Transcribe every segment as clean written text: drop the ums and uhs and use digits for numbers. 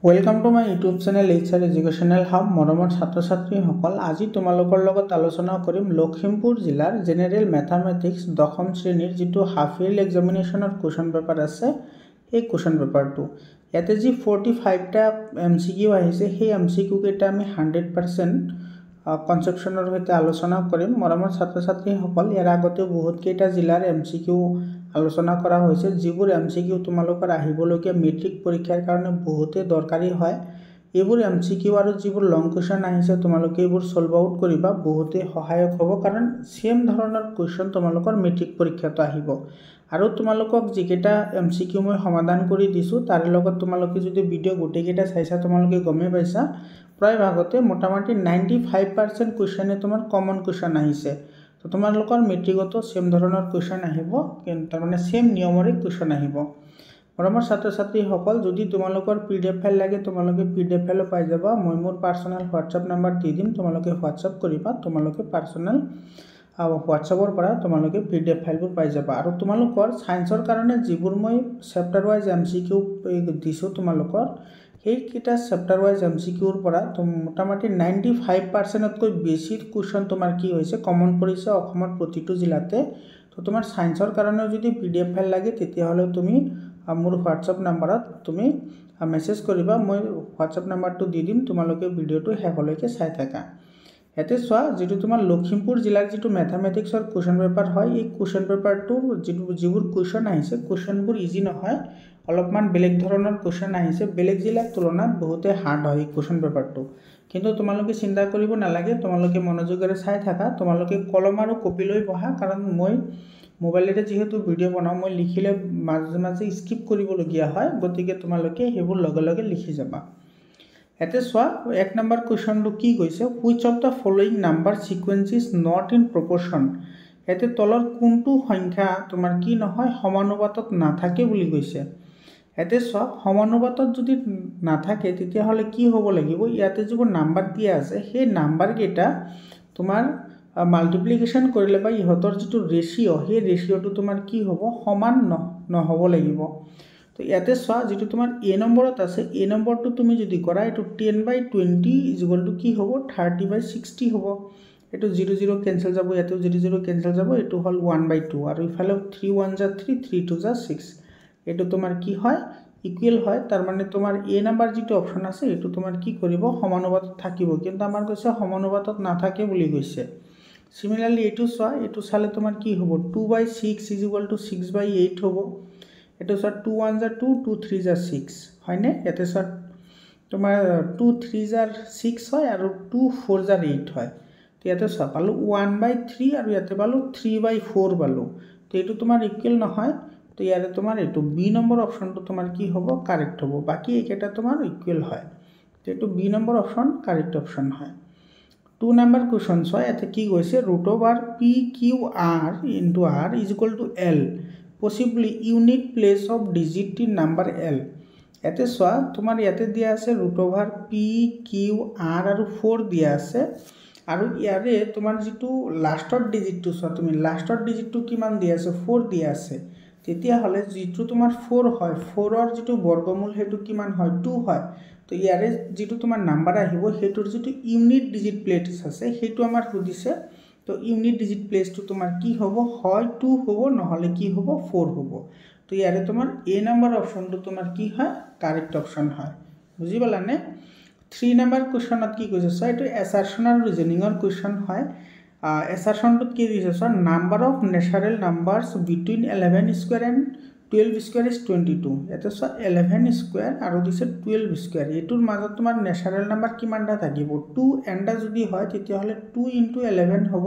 Welcome to my YouTube channel HR educational hub. মৰমৰ ছাত্ৰ ছাত্ৰীসকল, আজি তোমালোকৰ লগত আলোচনা কৰিম লখিমপুৰ জিলাৰ জেনেৰেল মেথামেটিক্স 10ম শ্ৰেণীৰ যিটো হাফ ইয়াৰলি এক্সামিনেশ্যনৰ কুৱেশ্যন পেপাৰ আছে সেই কুৱেশ্যন পেপাৰটো। ইয়াতে যি 45টা MCQ আহিছে সেই MCQ কেইটা আমি 100% কনচেপশ্যনৰ সৈতে আলোচনা কৰিম। মৰমৰ ছাত্ৰ ছাত্ৰীসকল, ইয়াৰ আগতে বহুতকেইটা জিলাৰ MCQ আলোচনা কৰা হৈছে, যিবোৰ MCQ তোমালোকৰ আহিবলগীয়া মেট্ৰিক পৰীক্ষাৰ কাৰণে বহুতে দৰকাৰী হয়। এইবোৰ MCQ আৰু যিবোৰ লং কুৱেশ্যন আহিছে তোমালোকে এইবোৰ সলভ আউট কৰিবা, বহুতে সহায়ক হ'ব, কাৰণ সেম ধৰণৰ কুৱেশ্যন তোমালোকৰ মেট্ৰিক পৰীক্ষাতো আহিব। আৰু তোমালোকক যিকেইটা MCQ মই সমাধান কৰি দিছোঁ তাৰে লগত তোমালোকে যদি ভিডিঅ' গোটেইকেইটা চাইছা তোমালোকে গমেই পাইছা, প্ৰায় ভাগতে মোটামুটি 95% কুৱেশ্যনে তোমাৰ কমন কুৱেশ্যন আহিছে। তো তোমালোকৰ মেট্ৰিকতো সেম ধৰণৰ কুৱেশ্যন আহিব, তাৰমানে সেম নিয়মৰে কুৱেশ্যন আহিব। মৰমৰ ছাত্ৰ ছাত্ৰীসকল, যদি তোমালোকৰ PDF ফাইল লাগে তোমালোকে PDF ফাইলো পাই যাবা। মই মোৰ পাৰ্চনেল হোৱাটছআপ নাম্বাৰ দি দিম, তোমালোকে হোৱাটছআপ কৰিবা, তোমালোকে পাৰ্চনেল হোৱাটছআপৰ পৰা তোমালোকে PDF ফাইলবোৰ পাই যাবা। আৰু তোমালোকৰ সায়েন্সৰ কাৰণে যিবোৰ মই চেপ্টাৰ ৱাইজ MCQ দিছোঁ তোমালোকৰ, সেইকেইটা চেপ্টাৰ ৱাইজ MCQৰ পৰা মোটামুটি 95%তকৈ বেছি কুৱেশ্যন তোমাৰ কি হৈছে কমন পৰিছে অসমৰ প্ৰতিটো জিলাতে। তো তোমাৰ সায়েন্সৰ কাৰণেও যদি PDF ফাইল লাগে তেতিয়াহ'লে তুমি মোৰ হোৱাটছআপ নাম্বাৰত তুমি মেছেজ কৰিবা, মই হোৱাটছআপ নাম্বাৰটো দি দিম, তোমালোকে ভিডিঅ'টো শেষলৈকে চাই থাকা। ইয়াতে চোৱা, যিটো তোমাৰ লখিমপুৰ জিলাৰ যিটো মেথামেটিক্সৰ কুৱেশ্যন পেপাৰ হয়, এই কুৱেশ্যন পেপাৰটোৰ যিবোৰ কুৱেশ্যন আহিছে কুৱেশ্যনবোৰ ইজি নহয়, অলপমান বেলেগ ধৰণৰ কুৱেশ্যন আহিছে। বেলেগ জিলাৰ তুলনাত বহুতে হাৰ্ড হয় এই কুৱেশ্যন পেপাৰটো, কিন্তু তোমালোকে চিন্তা কৰিব নালাগে, তোমালোকে মনোযোগেৰে চাই থাকা, তোমালোকে কলম আৰু কপি লৈ বহা, কাৰণ মই মোবাইলেৰে যিহেতু ভিডিঅ' বনাওঁ মই লিখিলে মাজে মাজে স্কিপ কৰিবলগীয়া হয়, গতিকে তোমালোকে সেইবোৰ লগে লগে লিখি যাবা। ইয়াতে চোৱা, 1 নম্বৰ কুৱেশ্যনটো কি কৈছে, which of the following number sequence is not in proportion. ইয়াতে তলৰ কোনটো সংখ্যা তোমাৰ কি নহয় সমানুপাতত নাথাকে বুলি কৈছে। ইয়াতে চোৱা, সমানুপাতত যদি নাথাকে তেতিয়াহ'লে কি হ'ব লাগিব, ইয়াতে যিবোৰ নাম্বাৰ দিয়া আছে সেই নাম্বাৰকেইটা তোমাৰ মাল্টিপ্লিকেশ্যন কৰিলে বা ইহঁতৰ যিটো ৰেচিঅ' সেই ৰেচিঅ'টো তোমাৰ কি হ'ব, সমান নহ'ব লাগিব। তো ইয়াতে চোৱা, যিটো তোমাৰ A নম্বৰত আছে, A নম্বৰটো তুমি যদি কৰা এইটো 10/20 ইকুৱেল কি হ'ব 30/60 হ'ব। এইটো 0 0 কেঞ্চেল যাব, ইয়াতেও 0 0 কেঞ্চেল যাব, এইটো হ'ল 1/2, আৰু ইফালেও 3 1 = 3, 3 2 = 6। এইটো তোমাৰ কি হয়, ইকুৱেল হয়। তাৰমানে তোমাৰ A নাম্বাৰ যিটো অপশ্যন আছে এইটো তোমাৰ কি কৰিব, সমানুপাতত থাকিব, কিন্তু আমাৰ কৈছে সমানুপাতত নাথাকে বুলি কৈছে। সিমিলাৰলি এইটো চোৱা, এইটো চালে তোমাৰ কি হ'ব, 2/6 = 6/8 হ'ব। এইটো চোৱা 2 1 = 2, 2 3 = 6, হয়নে? ইয়াতে চোৱা তোমাৰ 2 3 = 6 হয় আৰু 2 4 = 8 হয়। তো ইয়াতে চোৱা পালোঁ 1/3 আৰু ইয়াতে পালোঁ 3/4 পালোঁ। তো এইটো তোমাৰ ইকুৱেল নহয়, তো ইয়াতে তোমাৰ এইটো B নম্বৰ অপশ্যনটো তোমাৰ কি হ'ব, কাৰেক্ট হ'ব। বাকী এইকেইটা তোমাৰ ইকুৱেল হয়, তো এইটো B number option correct option হয়। 2 নম্বৰ কুৱেশ্যন চোৱা, ইয়াতে কি কৈছে, √PQR × R = L, possibly unit place of digit in number L। ইয়াতে চোৱা, তোমাৰ ইয়াতে দিয়া আছে √PQR আৰু 4 দিয়া আছে, আৰু ইয়াৰে তোমাৰ যিটো লাষ্টৰ ডিজিটটো চোৱা, তুমি লাষ্টৰ ডিজিটটো কিমান দিয়া আছে, 4 দিয়া আছে। তেতিয়াহ'লে যিটো তোমাৰ 4 হয়, 4ৰ যিটো বৰ্গমূল সেইটো কিমান হয়, 2 হয়। তো ইয়াৰে যিটো তোমাৰ নাম্বাৰ আহিব সেইটোৰ যিটো ইউনিট ডিজিট প্লেচ আছে সেইটো আমাৰ সুধিছে। তো ইউনিট ডিজিট প্লেচটো তোমাৰ কি হ'ব, হয় 2 হ'ব, নহ'লে কি হ'ব 4 হ'ব। তো ইয়াৰে তোমাৰ A নম্বৰ অপশ্যনটো তোমাৰ কি হয়, কাৰেক্ট অপশ্যন হয়। বুজি পালানে? 3 নম্বৰ কুৱেশ্যনত কি কৈছে চোৱা, এইটো এছাৰশ্যন আৰু ৰিজনিঙৰ কুৱেশ্যন হয়। এছাৰশ্যনটোত কি দিছে চোৱা, number of natural numbers between 11 square and 12 square is 22। ইয়াতে চোৱা 11 স্কুৱেৰ আৰু দিছে 12 স্কুৱেৰ, এইটোৰ মাজত তোমাৰ নেচাৰেল নাম্বাৰ কিমানটা থাকিব, 2 এণ্ড যদি হয় তেতিয়াহ'লে 2 × 11 হ'ব,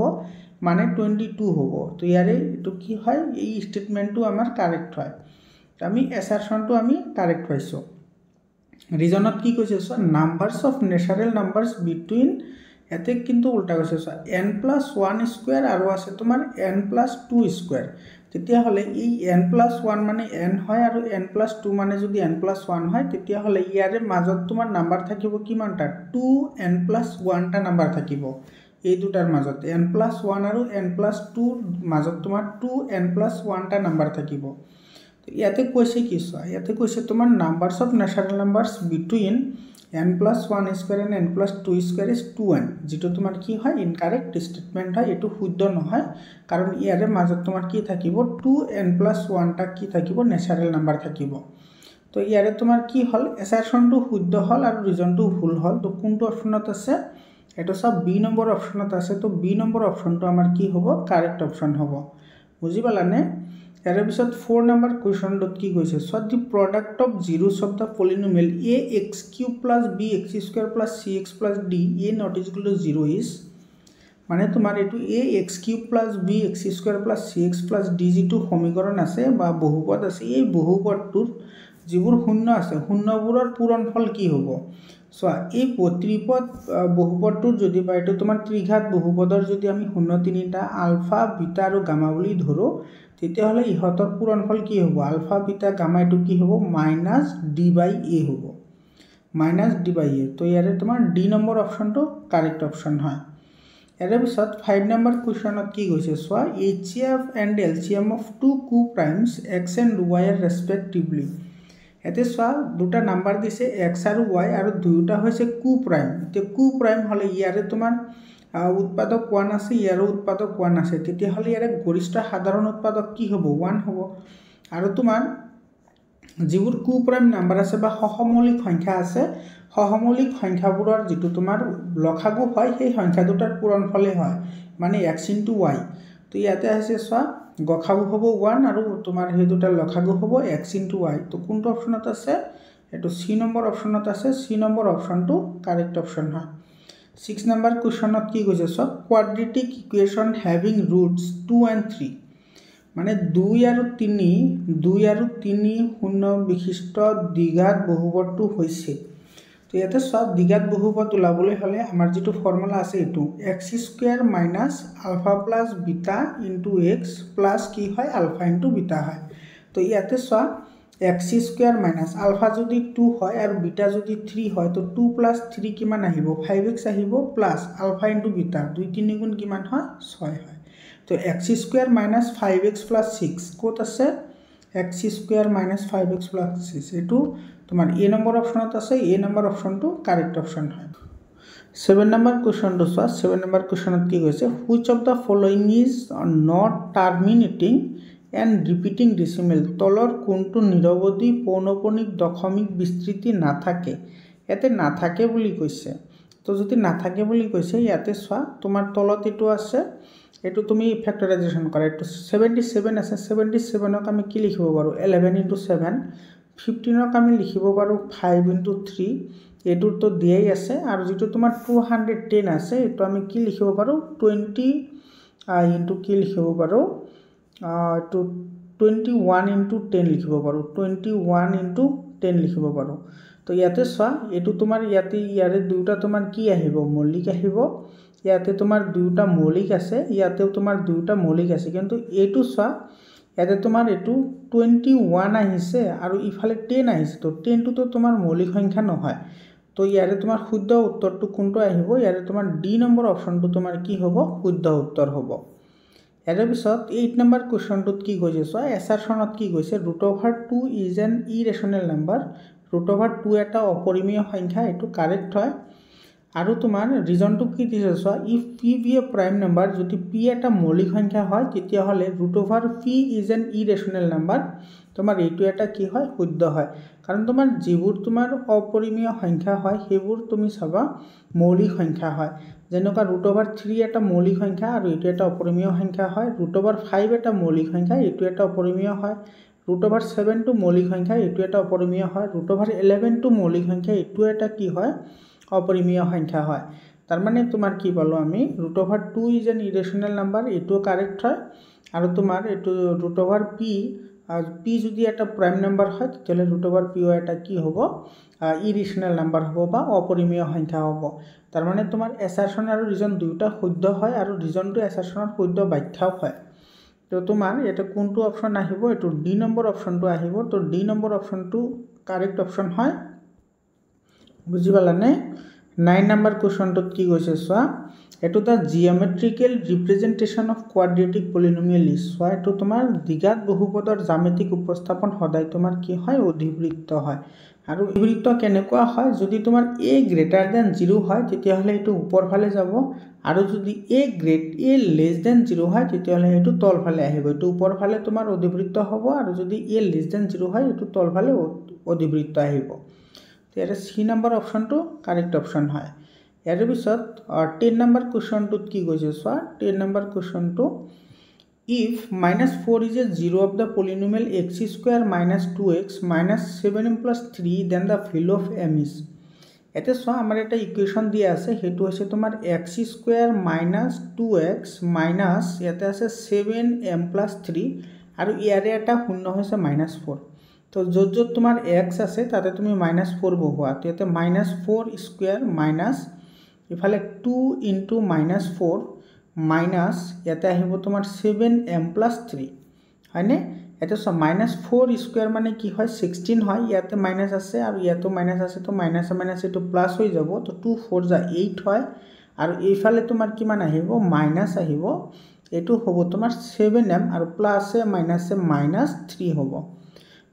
মানে 22 হ'ব। তো ইয়াৰে এইটো কি হয়, এই ষ্টেটমেণ্টটো আমাৰ কাৰেক্ট হয়। আমি এছাৰশ্যনটো আমি কাৰেক্ট পাইছোঁ। ৰিজনত কি কৈছে চোৱা, numbers of natural numbers between, ইয়াতে কিন্তু উল্টা কৈছে চোৱা, n+1 স্কুৱেৰ আৰু আছে তোমাৰ n+2 স্কুৱেৰ। তেতিয়াহ'লে এই n+1 মানে n হয় আৰু n+2 মানে যদি n+1 হয়, তেতিয়াহ'লে ইয়াৰে মাজত তোমাৰ নাম্বাৰ থাকিব কিমানটা, 2n+1টা নাম্বাৰ থাকিব। এই দুটাৰ মাজত n+1 আৰু n+2 মাজত তোমাৰ 2n+1টা নাম্বাৰ থাকিব। তো ইয়াতে কৈছে কি চোৱা ইয়াতে কৈছে তোমাৰ numbers of natural numbers between n+1² and n+2² is 2n যেটো তোমাৰ কি হয় ইনকাৰেক্ট স্টেটমেন্ট হয় এটো শুদ্ধ নহয় কাৰণ ইয়াৰে মাজত তোমাৰ কি থাকিব 2n+1 টা কি থাকিব নেচাৰেল নাম্বাৰ থাকিব তো ইয়াৰে তোমাৰ কি হল এছাৰশনটো শুদ্ধ হল আৰু ৰিজনটো ভুল হল তো কোনটো অপচনত আছে এটা সব বি নম্বৰ অপচনত আছে তো বি নম্বৰ অপচনটো আমাৰ কি হ'ব কাৰেক্ট অপচন হ'ব বুজি পালানে ইয়াৰ পিছত 4 নম্বৰ কোৱেশ্চনটোত কি কৈছে so the product of zeros of the polynomial ax³ + bx² + cx + d a not equal to 0 is মানে তোমাৰ এটো ax³ + bx² + cx + d যেটো সমীকৰণ আছে বা বহুপদ আছে এই বহুপদটোৰ যিবোৰ শূন্য আছে শূন্যবোৰৰ পূৰণফল কি হ'ব সো এই ত্ৰিপদ বহুপদটোৰ যদি বা এটো তোমাৰ ত্ৰিঘাত বহুপদৰ যদি আমি শূন্য তিনিটা আলফা বিটা আৰু গামা বুলি ধৰো তেতিয়া হলে ইহতৰ পূৰণফল কি হ'ব আলফা বিটা গামা এটো কি হ'ব -d/a হ'ব -d/a তো ইয়াৰে তোমাৰ ডি নম্বৰ অপচনটো কাৰেক্ট অপচন হয় ইয়াৰে পিছত 5 নম্বৰ কোৱেশ্চনত কি কৈছে so HCF and LCM of two co-primes x and y respectively এতে সো দুটা নাম্বার দিছে x আৰু y আৰু দুটা হৈছে co-prime তে co-prime হলে ইয়াৰে তোমাৰ উৎপাদক 1 আছে ইয়াৰো উৎপাদক 1 আছে তেতিয়া হলে ইয়াৰে গৰিষ্ঠ সাধাৰণ উৎপাদক কি হ'ব 1 হ'ব আৰু তোমাৰ যিবোৰ co-prime নাম্বাৰ আছে বা সহমৌলিক সংখ্যা আছে সহমৌলিক সংখ্যাবোৰৰ যেটো তোমাৰ লসাগু হয় সেই সংখ্যা দুটাৰ পূৰণফলে হয় মানে x * y তো ইয়াতে আছে সো গসাগু হ'ব 1 আৰু তোমাৰ হে দুটা লসাগু হ'ব x * y তো কোনটো অপচনত আছে এটো সি নম্বৰ অপচনত আছে সি নম্বৰ অপচনটো কাৰেক্ট অপচন হয় 6 নম্বৰ কোৱেশ্চনত কি কৈছে সব কোয়াড্ৰেটিক ইকুয়েশন হ্যাভিং ৰুটস 2 and 3 মানে 2 আৰু 3 শূন্য বিশিষ্ট দ্বিঘাত বহুপদটো হৈছে তো ইয়াতে সব দ্বিঘাত বহুপদ উলাবলৈ হলে আমাৰ যেটো ফৰ্মুলা আছে এটো x² - alpha + beta * x plus কি হয় alpha * beta হয় তো ইয়াতে সব x² - alpha যদি 2 হয় আৰু beta যদি 3 হয় তো 2 + 3 কিমান আহিব 5x আহিব প্লাস alpha * beta 2 3 গুণ কিমান হয় 6 হয় তো x² - 5x + 6 কত আছে x² - 5x + 6 এটো তোমাৰ a নম্বৰ অপচনত আছে a নম্বৰ অপচনটো কাৰেক্ট অপচন হয় 7 নম্বৰ কোৱেশ্চনটো চোৱা 7 নম্বৰ কোৱেশ্চনত কি কৈছে which of the following is not terminating and repeating decimal তলৰ কোনটো নিৰৱধি পৌনঃপুনিক দশমিক বিস্তৃতি নাথাকে এতে নাথাকে বুলি কৈছে তো যদি নাথাকে বুলি কৈছে ইয়াতে চোৱা তোমাৰ তলত এটো আছে এটো তুমি ফ্যাক্টৰাইজেশন কৰা এটো 77 আছে 77 ক আমি কি লিখিব পাৰো 11 * 7 15 ক আমি লিখিব পাৰো 5 * 3 এটোৰ তো দিয়াই আছে আৰু যেটো তোমাৰ 210 আছে এটো আমি কি লিখিব পাৰো 20 ইনটু কি লিখিব পাৰো to 21 into 10 লিখিব পাৰো 21 into 10 লিখিব পাৰো তো ইয়াতে চোৱা এটো তোমাৰ ইয়াতে ইয়াৰে দুটা তোমাৰ কি আহিব মৌলিক আহিব ইয়াতে তোমাৰ দুটা মৌলিক আছে ইয়াতেও তোমাৰ দুটা মৌলিক আছে কিন্তু এটো চোৱা ইয়াতে তোমাৰ এটো 21 আহিছে আৰু ইফালে 10 আহিছে তো 10 টো তোমাৰ মৌলিক সংখ্যা নহয় তো ইয়াৰে তোমাৰ শুদ্ধ উত্তৰটো কোনটো আহিব ইয়াৰে তোমাৰ ডি নম্বৰ অপচনটো তোমাৰ কি হ'ব শুদ্ধ উত্তৰ হ'ব ইয়াৰ পিছত 8 নম্বৰ কোৱেশ্চনটোত কি কৈছে সো এছাৰশনত কি কৈছে √2 is an irrational number √2 এটা অপৰিমেয় সংখ্যা এটো কাৰেক্ট হয় আৰু তোমাৰ ৰিজনটো কি দিছে so if p be a prime number যদি p এটা মৌলিক সংখ্যা হয় তেতিয়া হলে √p is an irrational number তোমাৰ এইটো এটা কি হয় শুদ্ধ হয় কাৰণ তোমাৰ যিবোৰ তোমাৰ অপৰিমেয় সংখ্যা হয় সেইবোৰ তুমি চাবা মৌলিক সংখ্যা হয় যেনেকা √3 এটা মৌলিক সংখ্যা আৰু এটো এটা অপৰিমেয় সংখ্যা হয় √5 এটা মৌলিক সংখ্যা এটো এটা অপৰিমেয় হয় √7 টো মৌলিক সংখ্যা এটো এটা অপৰিমেয় হয় √11 টো মৌলিক সংখ্যা এটো এটা কি হয় অপরিমেয় সংখ্যা হয় তার মানে তোমার কি বলো আমি √2 is an irrational number এটো কারেক্ট হয় আৰু তোমাৰ এটো √p p যদি এটা প্রাইম নাম্বার হয় তাহলে √p এটা কি হ'ব ইরেশনাল নাম্বার হ'ব বা অপরিমেয় সংখ্যা হ'ব তার মানে তোমাৰ এছাৰশন আৰু ৰিজন দুটা শুদ্ধ হয় আৰু ৰিজনটো এছাৰশনৰ শুদ্ধ ব্যাখ্যাও হয় তো তোমাৰ এটা কোনটো অপচন আহিব এটো ডি নম্বৰ অপচনটো আহিব তো ডি নম্বৰ অপচনটো কাৰেক্ট অপচন হয় বুজি পালানে 9 নম্বৰ কোৱেশ্চনটোত কি কৈছে চোৱা এইটো the geometrical representation of quadratic polynomial is. চোৱা এইটো তোমাৰ দ্বিঘাত বহুপদৰ জ্যামিতিক উপস্থাপন সদায় তোমাৰ কি হয় অধিবৃত্ত হয়। আৰু অধিবৃত্ত কেনেকুৱা হয়, যদি তোমাৰ a গ্ৰেটাৰ দেন 0 হয় তেতিয়াহ'লে এইটো ওপৰ ফালে যাব, আৰু যদি a লেছ দেন 0 হয় তেতিয়াহ'লে এইটো তল ফালে আহিব। এইটো ওপৰ ফালে তোমাৰ অধিবৃত্ত হ'ব, আৰু যদি a লেছ দেন 0 হয় এইটো তল ফালে অধিবৃত্ত আহিব। ইয়াৰে চি নম্বৰ অপশ্যনটো কাৰেক্ট অপশ্যন হয়। ইয়াৰ পিছত 10 নম্বৰ কুৱেশ্যনটোত কি কৈছে চোৱা, 10 number কুৱেশ্যনটো if -4 is a 0 of the polynomial x square minus 2x minus 7m plus 3 then the value of m is। এতিয়া চোৱা আমাৰ এটা ইকুৱেশ্যন দিয়া আছে, সেইটো হৈছে তোমাৰ x square minus 2x minus ইয়াতে আছে 7m plus 3, আৰু ইয়াৰে এটা শূন্য হৈছে -4। তো য'ত য'ত তোমাৰ x আছে তাতে তুমি -4 বহুৱা, তো ইয়াতে -4 স্কুৱেৰ মাইনাছ ইফালে 2 ইনটু -4 মাইনাছ ইয়াতে আহিব তোমাৰ 7m plus 3 হয়নে। এটা চোৱা -4 স্কুৱেৰ মানে কি হয় 16 হয়, ইয়াতে মাইনাছ আছে আৰু ইয়াতো মাইনাছ আছে, তো মাইনাছে মাইনাছে এইটো প্লাছ হৈ যাব, তো 2 4 যা 8 হয়, আৰু এইফালে তোমাৰ কিমান আহিব মাইনাছ আহিব, এইটো হ'ব তোমাৰ 7m আৰু প্লাছে মাইনাছে -3 হ'ব।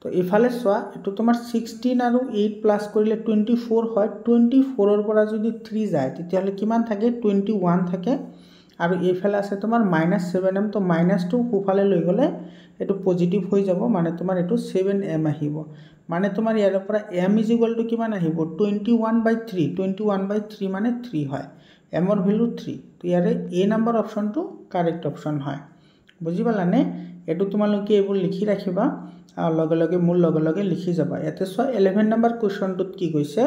তো এইফালে চোৱা এইটো তোমাৰ 16 আৰু 8 প্লাছ কৰিলে 24 হয়, 24ৰ পৰা যদি 3 যায় তেতিয়াহ'লে কিমান থাকে 21 থাকে, আৰু এইফালে আছে তোমাৰ -7m, তো মাইনাছটো সোঁফালে লৈ গ'লে এইটো পজিটিভ হৈ যাব, মানে তোমাৰ এইটো 7m আহিব। মানে তোমাৰ ইয়াৰ পৰা m ইজ ইকুৱেল টু কিমান আহিব 21/3, 21/3 মানে 3 হয়, mৰ ভেলু 3। তো ইয়াৰে এ নম্বৰ অপশ্যনটো কাৰেক্ট অপশ্যন হয়। বুজি পালানে? এইটো তোমালোকে এইবোৰ লিখি ৰাখিবা, লগে লগে মোৰ লগে লগে লিখি যাবা। ইয়াতে চোৱা 11 নম্বৰ কুৱেশ্যনটোত কি কৈছে,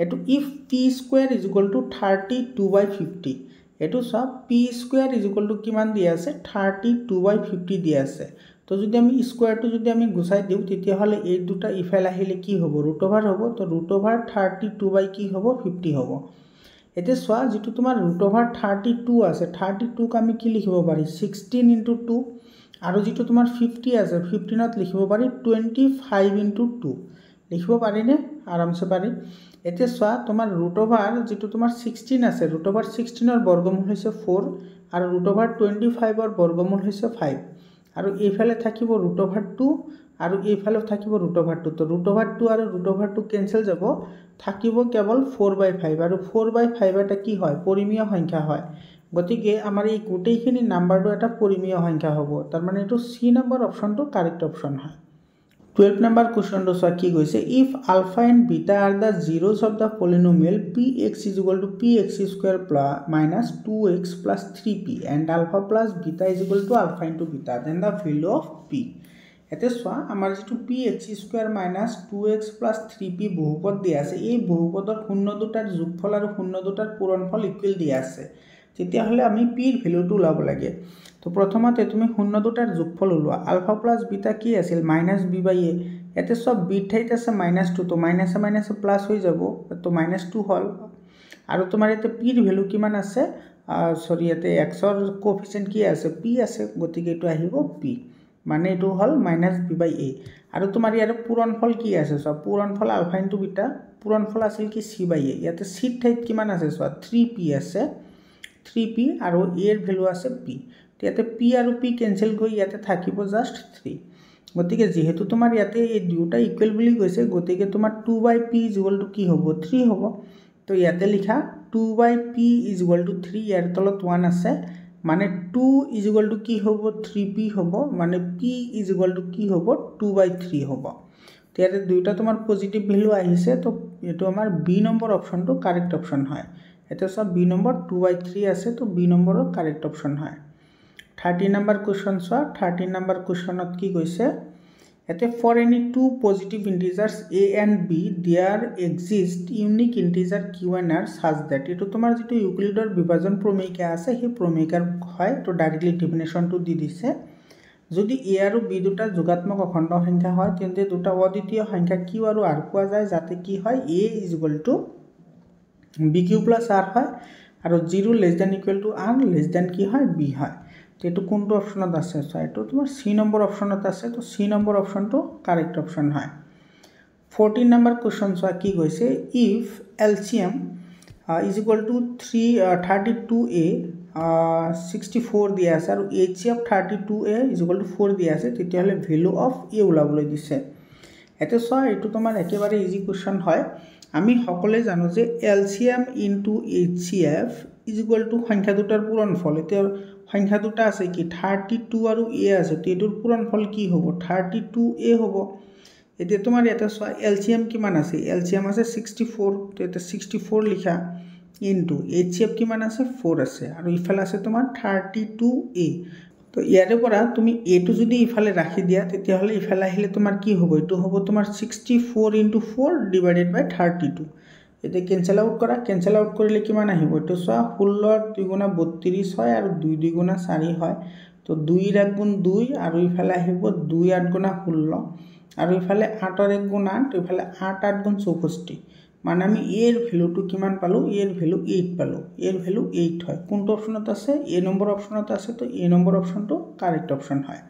এইটো if P square is equal two 32/50। এইটো চোৱা P square is equal two কিমান দিয়া আছে 32/50 দিয়া আছে। তো যদি আমি স্কুৱেৰটো যদি আমি গুচাই দিওঁ তেতিয়াহ'লে এই দুটা ইফালে আহিলে কি হ'ব √ওভাৰ হ'ব, তো √ওভাৰ 32 কি হ'ব 50 হ'ব। এতিয়া চোৱা যিটো তোমাৰ √ওভাৰ 32 আছে 32ক আমি কি লিখিব পাৰি 16 × 2, আৰু যিটো তোমাৰ 50 আছে 15ত লিখিব পাৰি 25 × 2 লিখিব পাৰিনে? আৰামছে পাৰি। এতিয়া চোৱা তোমাৰ √ওভাৰ যিটো তোমাৰ 16 আছে, √ওভাৰ 16ৰ বৰ্গমূল হৈছে 4, আৰু √ওভাৰ 25ৰ বৰ্গমূল হৈছে 5, আৰু এইফালে থাকিব √2 আৰু এইফালে থাকিব √2। তো √2 আৰু √2 কেঞ্চেল যাব, থাকিব কেৱল 4/5, আৰু 4/5 এটা কি হয় পৰিমেয় সংখ্যা হয়, গতিকে আমাৰ এই গোটেইখিনি নাম্বাৰটো এটা পৰিমেয় সংখ্যা হ'ব, তাৰমানে এইটো চি নম্বৰ অপশ্যনটো কাৰেক্ট অপশ্যন হয়। 12 নম্বৰ কুৱেশ্যনটো চোৱা কি কৈছে, if alpha and beta are the zeros of the polynomial px is equal to px square minus 2x plus 3p and alpha plus beta is equal to alpha into beta then the value of p। এতিয়া চোৱা আমাৰ যিটো px square minus 2x plus 3p বহুপদ দিয়া আছে, এই বহুপদৰ শূন্য দুটাৰ যোগফল আৰু শূন্য দুটাৰ পূৰণফল ইকুৱেল দিয়া আছে, তেতিয়াহ'লে আমি পিৰ ভেলুটো ওলাব লাগে। তো প্ৰথমতে তুমি শূন্য দুটাৰ যোগফল ওলোৱা, আলফা প্লাছ বিটা কি আছিল -b/a, ইয়াতে চব বিৰ ঠাইত আছে -2, তো মাইনাছে মাইনাছে প্লাছ হৈ যাব, তো -2 হ'ল, আৰু তোমাৰ ইয়াতে পিৰ ভেলু কিমান আছে ইয়াতে এক্সৰ কোএফিচিয়েণ্ট কি আছে p আছে, গতিকে এইটো আহিব p, মানে এইটো হ'ল -b/a। আৰু তোমাৰ ইয়াৰে পূৰণফল কি আছে চোৱা, পূৰণফল আলফা ইনটু বিটা, পূৰণফল আছিল কি c/a, ইয়াতে চিৰ ঠাইত কিমান আছে চোৱা 3p আছে, 3p আৰু a ৰ ভেলু আছে p, ইয়াতে p আৰু p কেঞ্চেল গৈ ইয়াতে থাকিব জাষ্ট 3। গতিকে যিহেতু তোমাৰ ইয়াতে এই দুটা ইকুৱেল বুলি কৈছে, গতিকে তোমাৰ 2/p ইজ ইকুৱেল টু কি হ'ব 3 হ'ব। তো ইয়াতে লিখা 2/p ইজ ইকুৱেল টু 3, ইয়াৰ তলত 1 আছে, মানে 2 ইজ ইকুৱেল টু কি হ'ব 3p হ'ব, মানে p ইজ ইকুৱেল টু কি হ'ব 2/3 হ'ব। তো ইয়াতে দুইটা তোমাৰ পজিটিভ ভেলু আহিছে, তো এইটো আমাৰ বি নম্বৰ অপশ্যনটো কাৰেক্ট অপশ্যন হয়। এতিয়া চোৱা বি নম্বৰ 2/3 আছে, তো বি নম্বৰৰ কাৰেক্ট অপশ্যন হয়। 13 নম্বৰ কুৱেশ্যন চোৱা, 13 নম্বৰ কুৱেশ্যনত কি কৈছে, ইয়াতে for any two positive integers a and b there exist unique integer q and r such that, এইটো তোমাৰ যিটো ইউক্লিডৰ বিভাজন প্ৰমেয়িকা আছে সেই প্ৰমেয়িকাৰ হয়, তো ডাইৰেক্টলি ডেফিনেশ্যনটো দি দিছে। যদি a আৰু b দুটা যোগাত্মক অখণ্ড সংখ্যা হয় তেন্তে দুটা অদ্বিতীয় সংখ্যা q আৰু r পোৱা যায়, যাতে কি হয় a is equal to bq plus r হয়, আৰু 0 less than equal to r less than কি হয় b হয়। তো এইটো কোনটো অপশ্যনত আছে চোৱা, এইটো তোমাৰ চি নম্বৰ অপশ্যনত আছে, তো চি নম্বৰ অপশ্যনটো কাৰেক্ট অপশ্যন হয়। 14 নম্বৰ কুৱেশ্যন চোৱা কি কৈছে, if LCM is equal two 32a 64 দিয়া আছে আৰু HCF 32a is equal two 4 দিয়া আছে, তেতিয়াহ'লে ভেলু অফ a ওলাবলৈ দিছে। এতিয়া চোৱা, এইটো তোমাৰ একেবাৰে ইজি কুৱেশ্যন হয়। আমি সকলোৱে জানো যে LCM into HCF is equal two সংখ্যা দুটাৰ পূৰণফল। এতিয়া সংখ্যা দুটা আছে কি 32 আৰু a আছে, তো এইটোৰ পূৰণফল কি হ'ব 32a হ'ব। এতিয়া তোমাৰ ইয়াতে চোৱা LCM কিমান আছে, LCM আছে 64, তো এটা 64 লিখা ইনটু HCF কিমান আছে 4 আছে, আৰু ইফালে আছে তোমাৰ 32a। তো ইয়াৰে পৰা তুমি এটো যদি ইফালে ৰাখি দিয়া তেতিয়াহ'লে ইফালে আহিলে তোমাৰ কি হ'ব, এইটো হ'ব তোমাৰ 64 ইনটু 4 ডিভাইডেড বাই 32। এতিয়া কেঞ্চেল আউট কৰা, কেঞ্চেল আউট কৰিলে কিমান আহিব, এইটো চোৱা 16 2 গুণা 32 হয় আৰু 2 2 গুণা 4 হয়। তো 2 ৰ 1 গুণ 2 আৰু ইফালে আহিব 2 8 গুণা 16 আৰু ইফালে 8 ৰ 1 গুণ 8, ইফালে 8 8 গুণ 64। মানে আমি এৰ ভ্যালুটো কিমান পালো, এৰ ভ্যালু 8 পালো, এৰ ভ্যালু 8 হয়। কোনটো অপশনত আছে, এ নম্বৰ অপশনত আছে, তো এ নম্বৰ অপশনটো কাৰেক্ট অপশন হয়।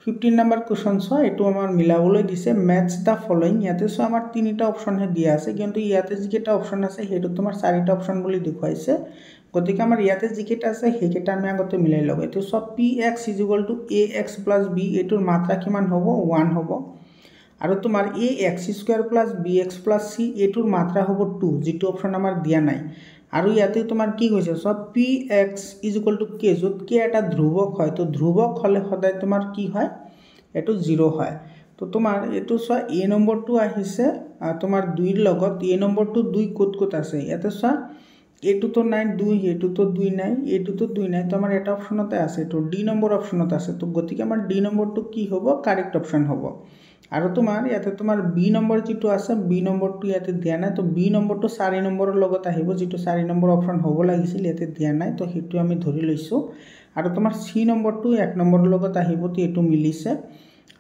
15 নম্বৰ কোৱেশ্চন চোৱা, এইটো আমাৰ মিলাবলৈ দিছে ম্যাচ দা ফলোইং। ইয়াতে চোৱা আমাৰ তিনিটা অপশনহে দিয়া আছে, কিন্তু ইয়াতে যিকেইটা অপশন আছে সেইটো তোমাৰ চাৰিটা অপশন বুলি দেখুৱাইছে। গতিকে আমাৰ ইয়াতে যিকেইটা আছে সেইকেইটা আমি আগতে মিলাই লওঁ। এইটো চোৱা px = ax + b, এইটোৰ মাত্ৰা কিমান হ'ব 1 হ'ব। আৰু তোমাৰ ax² + bx + c এইটোৰ মাত্ৰা হ'ব 2, যেটো অপশন আমাৰ দিয়া নাই। আৰু ইয়াতে তোমাৰ কি কৈছে সব px = k, য'ত k এটা ধ্ৰুৱক হয়, তো ধ্ৰুৱক হলে সদায় তোমাৰ কি হয়, এটো 0 হয়। তো তোমাৰ এটো চোৱা a নম্বৰটো আহিছে তোমাৰ 2 ৰ লগত, a নম্বৰটো 2 ক'ত ক'ত আছে, ইয়াতে চোৱা এটোতো নাই 2, এটোতো 2 নাই, এটোতো 2 নাই, তো আমাৰ এটা অপশনতে আছে, তো d নম্বৰ অপশনত আছে। তো গতিকে আমাৰ d নম্বৰটো কি হ'ব, কাৰেক্ট অপশন হ'ব। আৰু তোমাৰ ইয়াতে তোমাৰ বি নম্বৰ যেটো আছে, বি নম্বৰটো ইয়াতে দিয়া নাই, তো বি নম্বৰটো 4 নম্বৰৰ লগত আহিব, যেটো 4 নম্বৰ অপশন হ'ব লাগিছিল, ইয়াতে দিয়া নাই, তো হেতু আমি ধৰি লৈছো। আৰু তোমাৰ সি নম্বৰটো 1 নম্বৰৰ লগত আহিব, তো এটো মিলিছে।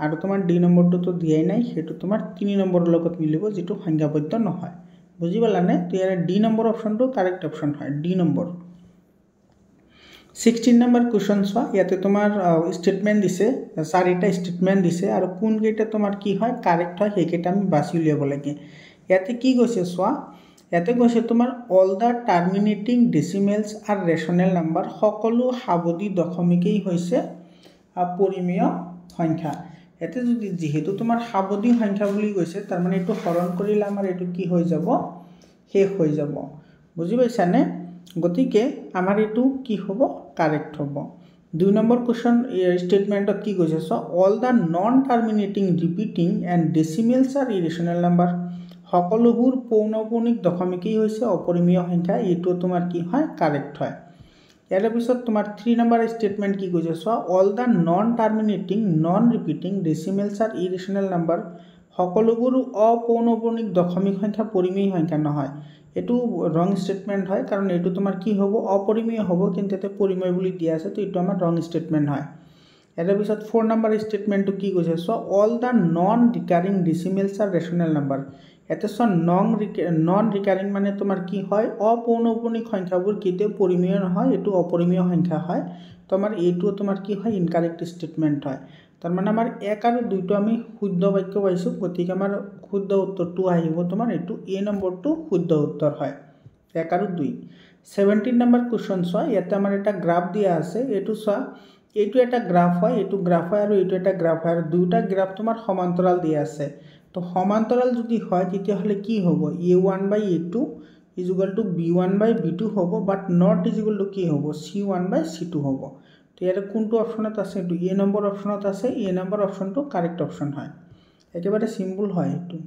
আৰু তোমাৰ ডি নম্বৰটো তো দিয়াই নাই, হেতু তোমাৰ 3 নম্বৰৰ লগত মিলিব, যেটো সংখ্যাবদ্ধ নহয়। বুজি পালানে? তো ইয়াৰ ডি নম্বৰ অপশনটো কাৰেক্ট অপশন হয়, ডি নম্বৰ। 16 নম্বৰ কোৱেশ্চন চোৱা, ইয়াতে তোমাৰ স্টেটমেন্ট দিছে, চাৰিটা স্টেটমেন্ট দিছে, আৰু কোন কেইটা তোমাৰ কি হয় কাৰেক্ট হয় সেইকেইটা আমি বাছি উলিয়াব লাগে। ইয়াতে কি কৈছে চোৱা, ইয়াতে কৈছে তোমাৰ all the terminating ডেসিমেলস R ৰেশনেল number, সকলো সাৱধি দশমিকেই হৈছে পৰিমেয় সংখ্যা। ইয়াতে যদি যেহেতু তোমাৰ সাৱধি সংখ্যা বুলি কৈছে, তাৰ মানে এইটো হৰণ কৰিলে আমাৰ এইটো কি হৈ যাব, শেষ হৈ যাব। বুজি পাইছানে? গতিকে আমাৰ এইটো কি হ'ব, কাৰেক্ট হ'ব। 2 নম্বৰ কোৱেশ্চন স্টেটমেন্টত কি কৈছে so all the non terminating repeating and decimals are irrational number, সকলোবোৰ পৌনঃপুনিক দশমিকেই হৈছে অপৰিমেয় সংখ্যা, এইটো তোমাৰ কি হয় কাৰেক্ট হয়। ইয়াৰ পিছত তোমাৰ 3 নম্বৰ স্টেটমেন্ট কি কৈছে so all the non terminating non repeating decimals are irrational number, সকলোবোৰ অপৌনঃপুনিক দশমিক সংখ্যা পৰিমেয় সংখ্যা নহয়। এটো রং স্টেটমেন্ট হয়, কারণ এটো তোমার কি হব, অপরিমেয় হব, কিন্তু এতে পরিমেয় বুলি দিয়া আছে, তো এটো আমার রং স্টেটমেন্ট হয়। এর পিছত 4 নাম্বার স্টেটমেন্টটো কি কৈছে so all the non recurring decimals are rational number. এতে সো নন রিকারিং মানে তোমার কি হয়, অপৌনঃপুনিক সংখ্যাবোৰ কেতিয়াও পৰিমেয় নহয়, এটো অপরিমেয় সংখ্যা হয়। তো আমার এইটো তোমার কি হয়, ইনকারেক্ট স্টেটমেন্ট হয়। তার মানে আমার 1 আর 2 টো আমি শুদ্ধ বাক্য পাইছো, গতিকে আমার শুদ্ধ উত্তৰটো আহিব তোমাৰ এইটো এ নম্বৰটো শুদ্ধ উত্তৰ হয়, 1 আৰু 2। 17 নম্বৰ কোৱেশ্চন চোৱা, ইয়াতে আমাৰ এটা গ্ৰাফ দিয়া আছে, এইটো চোৱা এইটো এটা গ্ৰাফ হয়, এইটো গ্ৰাফ হয়, আৰু এইটো এটা গ্ৰাফ হয়, আৰু দুটা গ্ৰাফ তোমাৰ সমান্তৰাল দিয়া আছে। তো সমান্তৰাল যদি হয় তেতিয়াহ'লে কি হ'ব, a1/a2 = b1/b2 হ'ব, বাট নট কি হ'ব, c1/c2 হ'ব। তো ইয়াতে কোনটো অপশনত আছে, এইটো এ নম্বৰ অপশনত আছে, এ নম্বৰ অপশনটো কাৰেক্ট অপশন হয়, একেবাৰে সিম্পল হয় এইটো।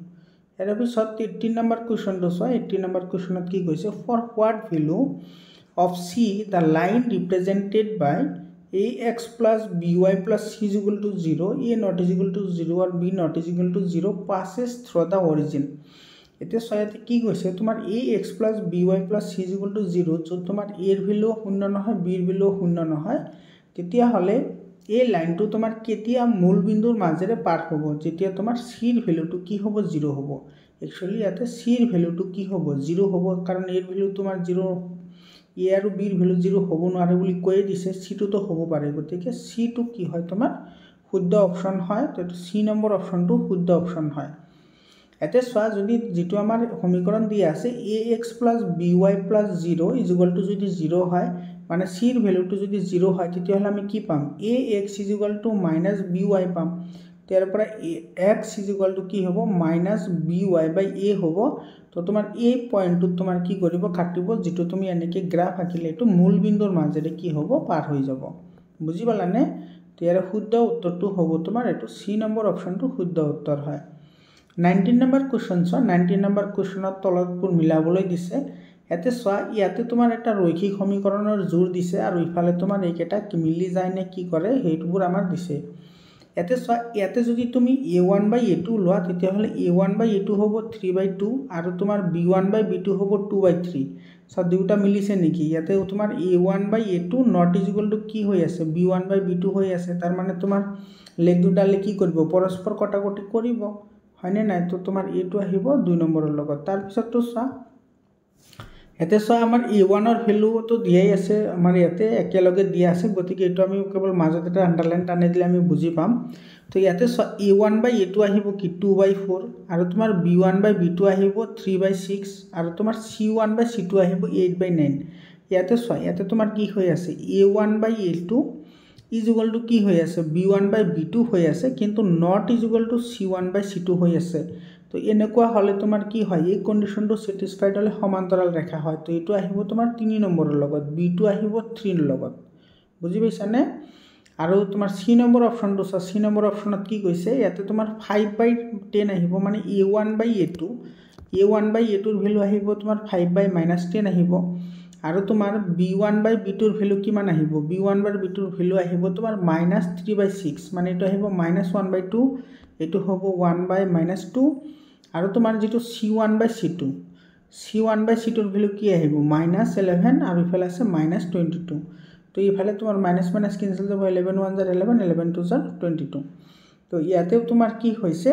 ইয়াৰ পিছত 18 নম্বৰ কোৱেশ্চনটো চোৱা, 18 নম্বৰ কোৱেশ্চনত কি কৈছে, for what value of c the line represented by ax + by + c = 0, a not = 0 or b not = 0 passes through the origin। এতিয়া সয়াতে কি কৈছে, তোমাৰ ax + by + c = 0, য'ত তোমাৰ a ৰ ভ্যালু 0 নহয়, b ৰ ভ্যালু 0 নহয়, তেতিয়া হলে এই লাইনটো তোমাৰ কেতিয়া মূল বিন্দুৰ মাজেৰে পাৰ হ'ব, যেতিয়া তোমাৰ c ৰ ভ্যালুটো কি হ'ব, 0 হ'ব। একচুয়ালি ইয়াতে c ৰ ভ্যালুটো কি হ'ব, 0 হ'ব, কাৰণ a ৰ ভ্যালু তোমাৰ 0, a আৰু b ৰ ভ্যালু 0 হ'ব নোৱাৰে বুলি কৈ দিছে, c টো হ'ব পাৰে, গতিকে c টো কি হয় তোমাৰ শুদ্ধ অপশন হয়, তো c নম্বৰ অপশনটো শুদ্ধ অপশন হয়। ইয়াতে চোৱা যদি যিটো আমাৰ সমীকৰণ দিয়া আছে ax + by + 0 = যদি 0 হয় মানে c ৰ ভ্যালুটো যদি 0 হয় তেতিয়াহলে আমি কি পাম ax = -by পাম তাৰ পৰা x = কি হ'ব -by/a হ'ব তো তোমাৰ এই পয়েন্টটো তোমাৰ কি কৰিব কাটিব যেটো তুমি এনেকে গ্ৰাফ আঁকিলে এটো মূল বিন্দুৰ মাজেৰে কি হ'ব পাৰ হৈ যাব বুজি পালানে ইয়াৰ শুদ্ধ উত্তৰটো হ'ব তোমাৰ এটো c নম্বৰ অপচনটো শুদ্ধ উত্তৰ হয় 19 নম্বৰ কোৱেশ্চন 19 নম্বৰ কোৱেশ্চনত তলতবোৰ মিলাবলৈ দিছে ইয়াতে চোৱা ইয়াতে তোমাৰ এটা ৰৈখিক সমীকৰণৰ জোৰ দিছে আৰু ইফালে তোমাৰ এইকেটা মিলি যায় নে কি কৰে হেইটোবোৰ আমাৰ দিছে ইয়াতে চোৱা ইয়াতে যদি তুমি a1/a2 লোৱা তেতিয়াহলে a1/a2 হ'ব 3/2 আৰু তোমাৰ b1/b2 হ'ব 2/3 সব দুটা মিলিছে নেকি ইয়াতে তোমাৰ a1/a2 not = কি হৈ আছে b1/b2 হৈ আছে তাৰ মানে তোমাৰ লেগ দুটালে কি কৰিব পৰস্পৰ কটাকটি কৰিব হয়নে নাই তো তোমাৰ a2 আহিব 2 নম্বৰৰ লগত তাৰ পিছতটো চোৱা এতে চোৱা আমাৰ a1 ৰ ভ্যালুটো দিয়াই আছে আমাৰ ইয়াতে একেলগে দিয়া আছে গতিকে এটো আমি কেৱল মাজত এটা আন্ডাৰলাইন টানি দিলে আমি বুজি পাম তো ইয়াতে চোৱা a1/a2 আহিব কি 2/4 আৰু তোমাৰ b1/b2 আহিব 3/6 আৰু তোমাৰ c1/c2 আহিব 8/9 ইয়াতে চোৱা ইয়াতে তোমাৰ কি হৈ আছে a1/a2 = কি হৈ আছে b1/b2 হৈ আছে কিন্তু not = c1/c2 হৈ আছে তো এনেকুৱা হলে তোমাৰ কি হয় এই কন্ডিশনটো স্যাটিসফাইড হলে সমান্তৰাল ৰেখা হয় তো এটো আহিব তোমাৰ 3 নম্বৰৰ লগত b2 আহিব 3 ৰ লগত বুজি পাইছানে আৰু তোমাৰ c নম্বৰ অপচনটো c নম্বৰ অপচনত কি কৈছে ইয়াতে তোমাৰ 5/10 আহিব মানে a1/a2 ৰ ভ্যালু আহিব তোমাৰ 5/-10 আহিব আৰু তোমাৰ b1/b2 ৰ ভ্যালু কিমান আহিব b1/b2 ৰ ভ্যালু আহিব তোমাৰ -3/6 মানে এটো আহিব -1/2 এটো হ'ব 1/-2 আৰু তোমাৰ যেটো c1/c2 ৰ ভ্যালু কি আহিব -11 আৰু ইফালে আছে -22 তো ইফালে তোমাৰ মাইনাস কেনসেল যাব 11 1 * 11 11 2 * 22 তো ইয়াতে তোমাৰ কি হৈছে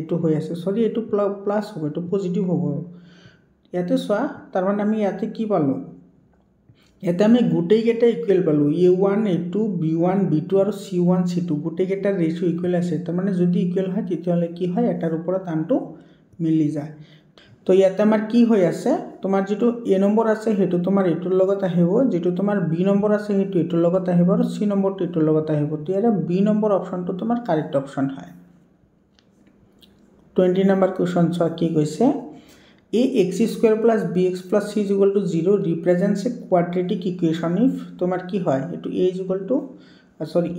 এটো হৈ আছে সৰি এটো প্লাস হ'ব এটো পজিটিভ হ'ব ইয়াতে চোৱা তাৰ মানে আমি ইয়াতে কি পালো এটা আমি গুটেই কেটা ইকুয়াল পালো a1 a2 b1 b2 আৰু c1 c2 গুটেই কেটা ৰেশিও ইকুয়াল আছে তাৰ মানে যদি ইকুয়াল হয় তেতিয়াহলে কি হয় এটাৰ ওপৰত আনটো মিলি যায় তো ইয়াতে আমাৰ কি হৈ আছে তোমাৰ যেটো a নম্বৰ আছে হেতু তোমাৰ এটোৰ লগত আহিব যেটো তোমাৰ b নম্বৰ আছে হেতু এটোৰ লগত আহিব আৰু c নম্বৰটো এটোৰ লগত আহিব তো ইয়াৰে b নম্বৰ অপচনটো তোমাৰ কাৰেক্ট অপচন হয় 20 নম্বৰ কোৱেশ্চন চোৱা কি কৈছে ax² + bx + c = 0 represents a quadratic equation if তোমার কি হয় এটো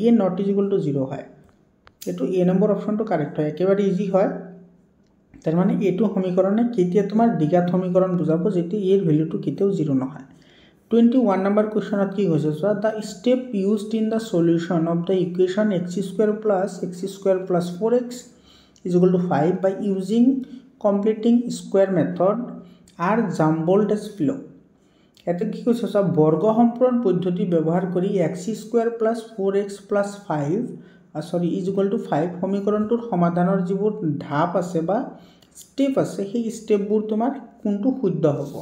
a not = 0 হয় এটো a নম্বৰ অপচনটো কারেক্ট হয় একেবারে ইজি হয় তার মানে এটো সমীকরণে কেতিয়া তোমার দ্বিঘাত সমীকরণ বুঝাবো যেটি এর ভ্যালুটো কেতিয়াও 0 নহয় 21 নম্বৰ কোৱেশ্চনত কি কৈছে so the step used in the solution of the equation x² + x² + 4x = 5 by using completing square method are jumbled as below এতে কি কৈছে সব বর্গ সম্পূরণ পদ্ধতি ব্যবহার কৰি x² + 4x + 5 = 5 সমীকৰণটোৰ সমাধানৰ যিবোৰ ধাপ আছে বা স্টেপ আছে সেই স্টেপবোৰ তোমাৰ কোনটো শুদ্ধ হ'ব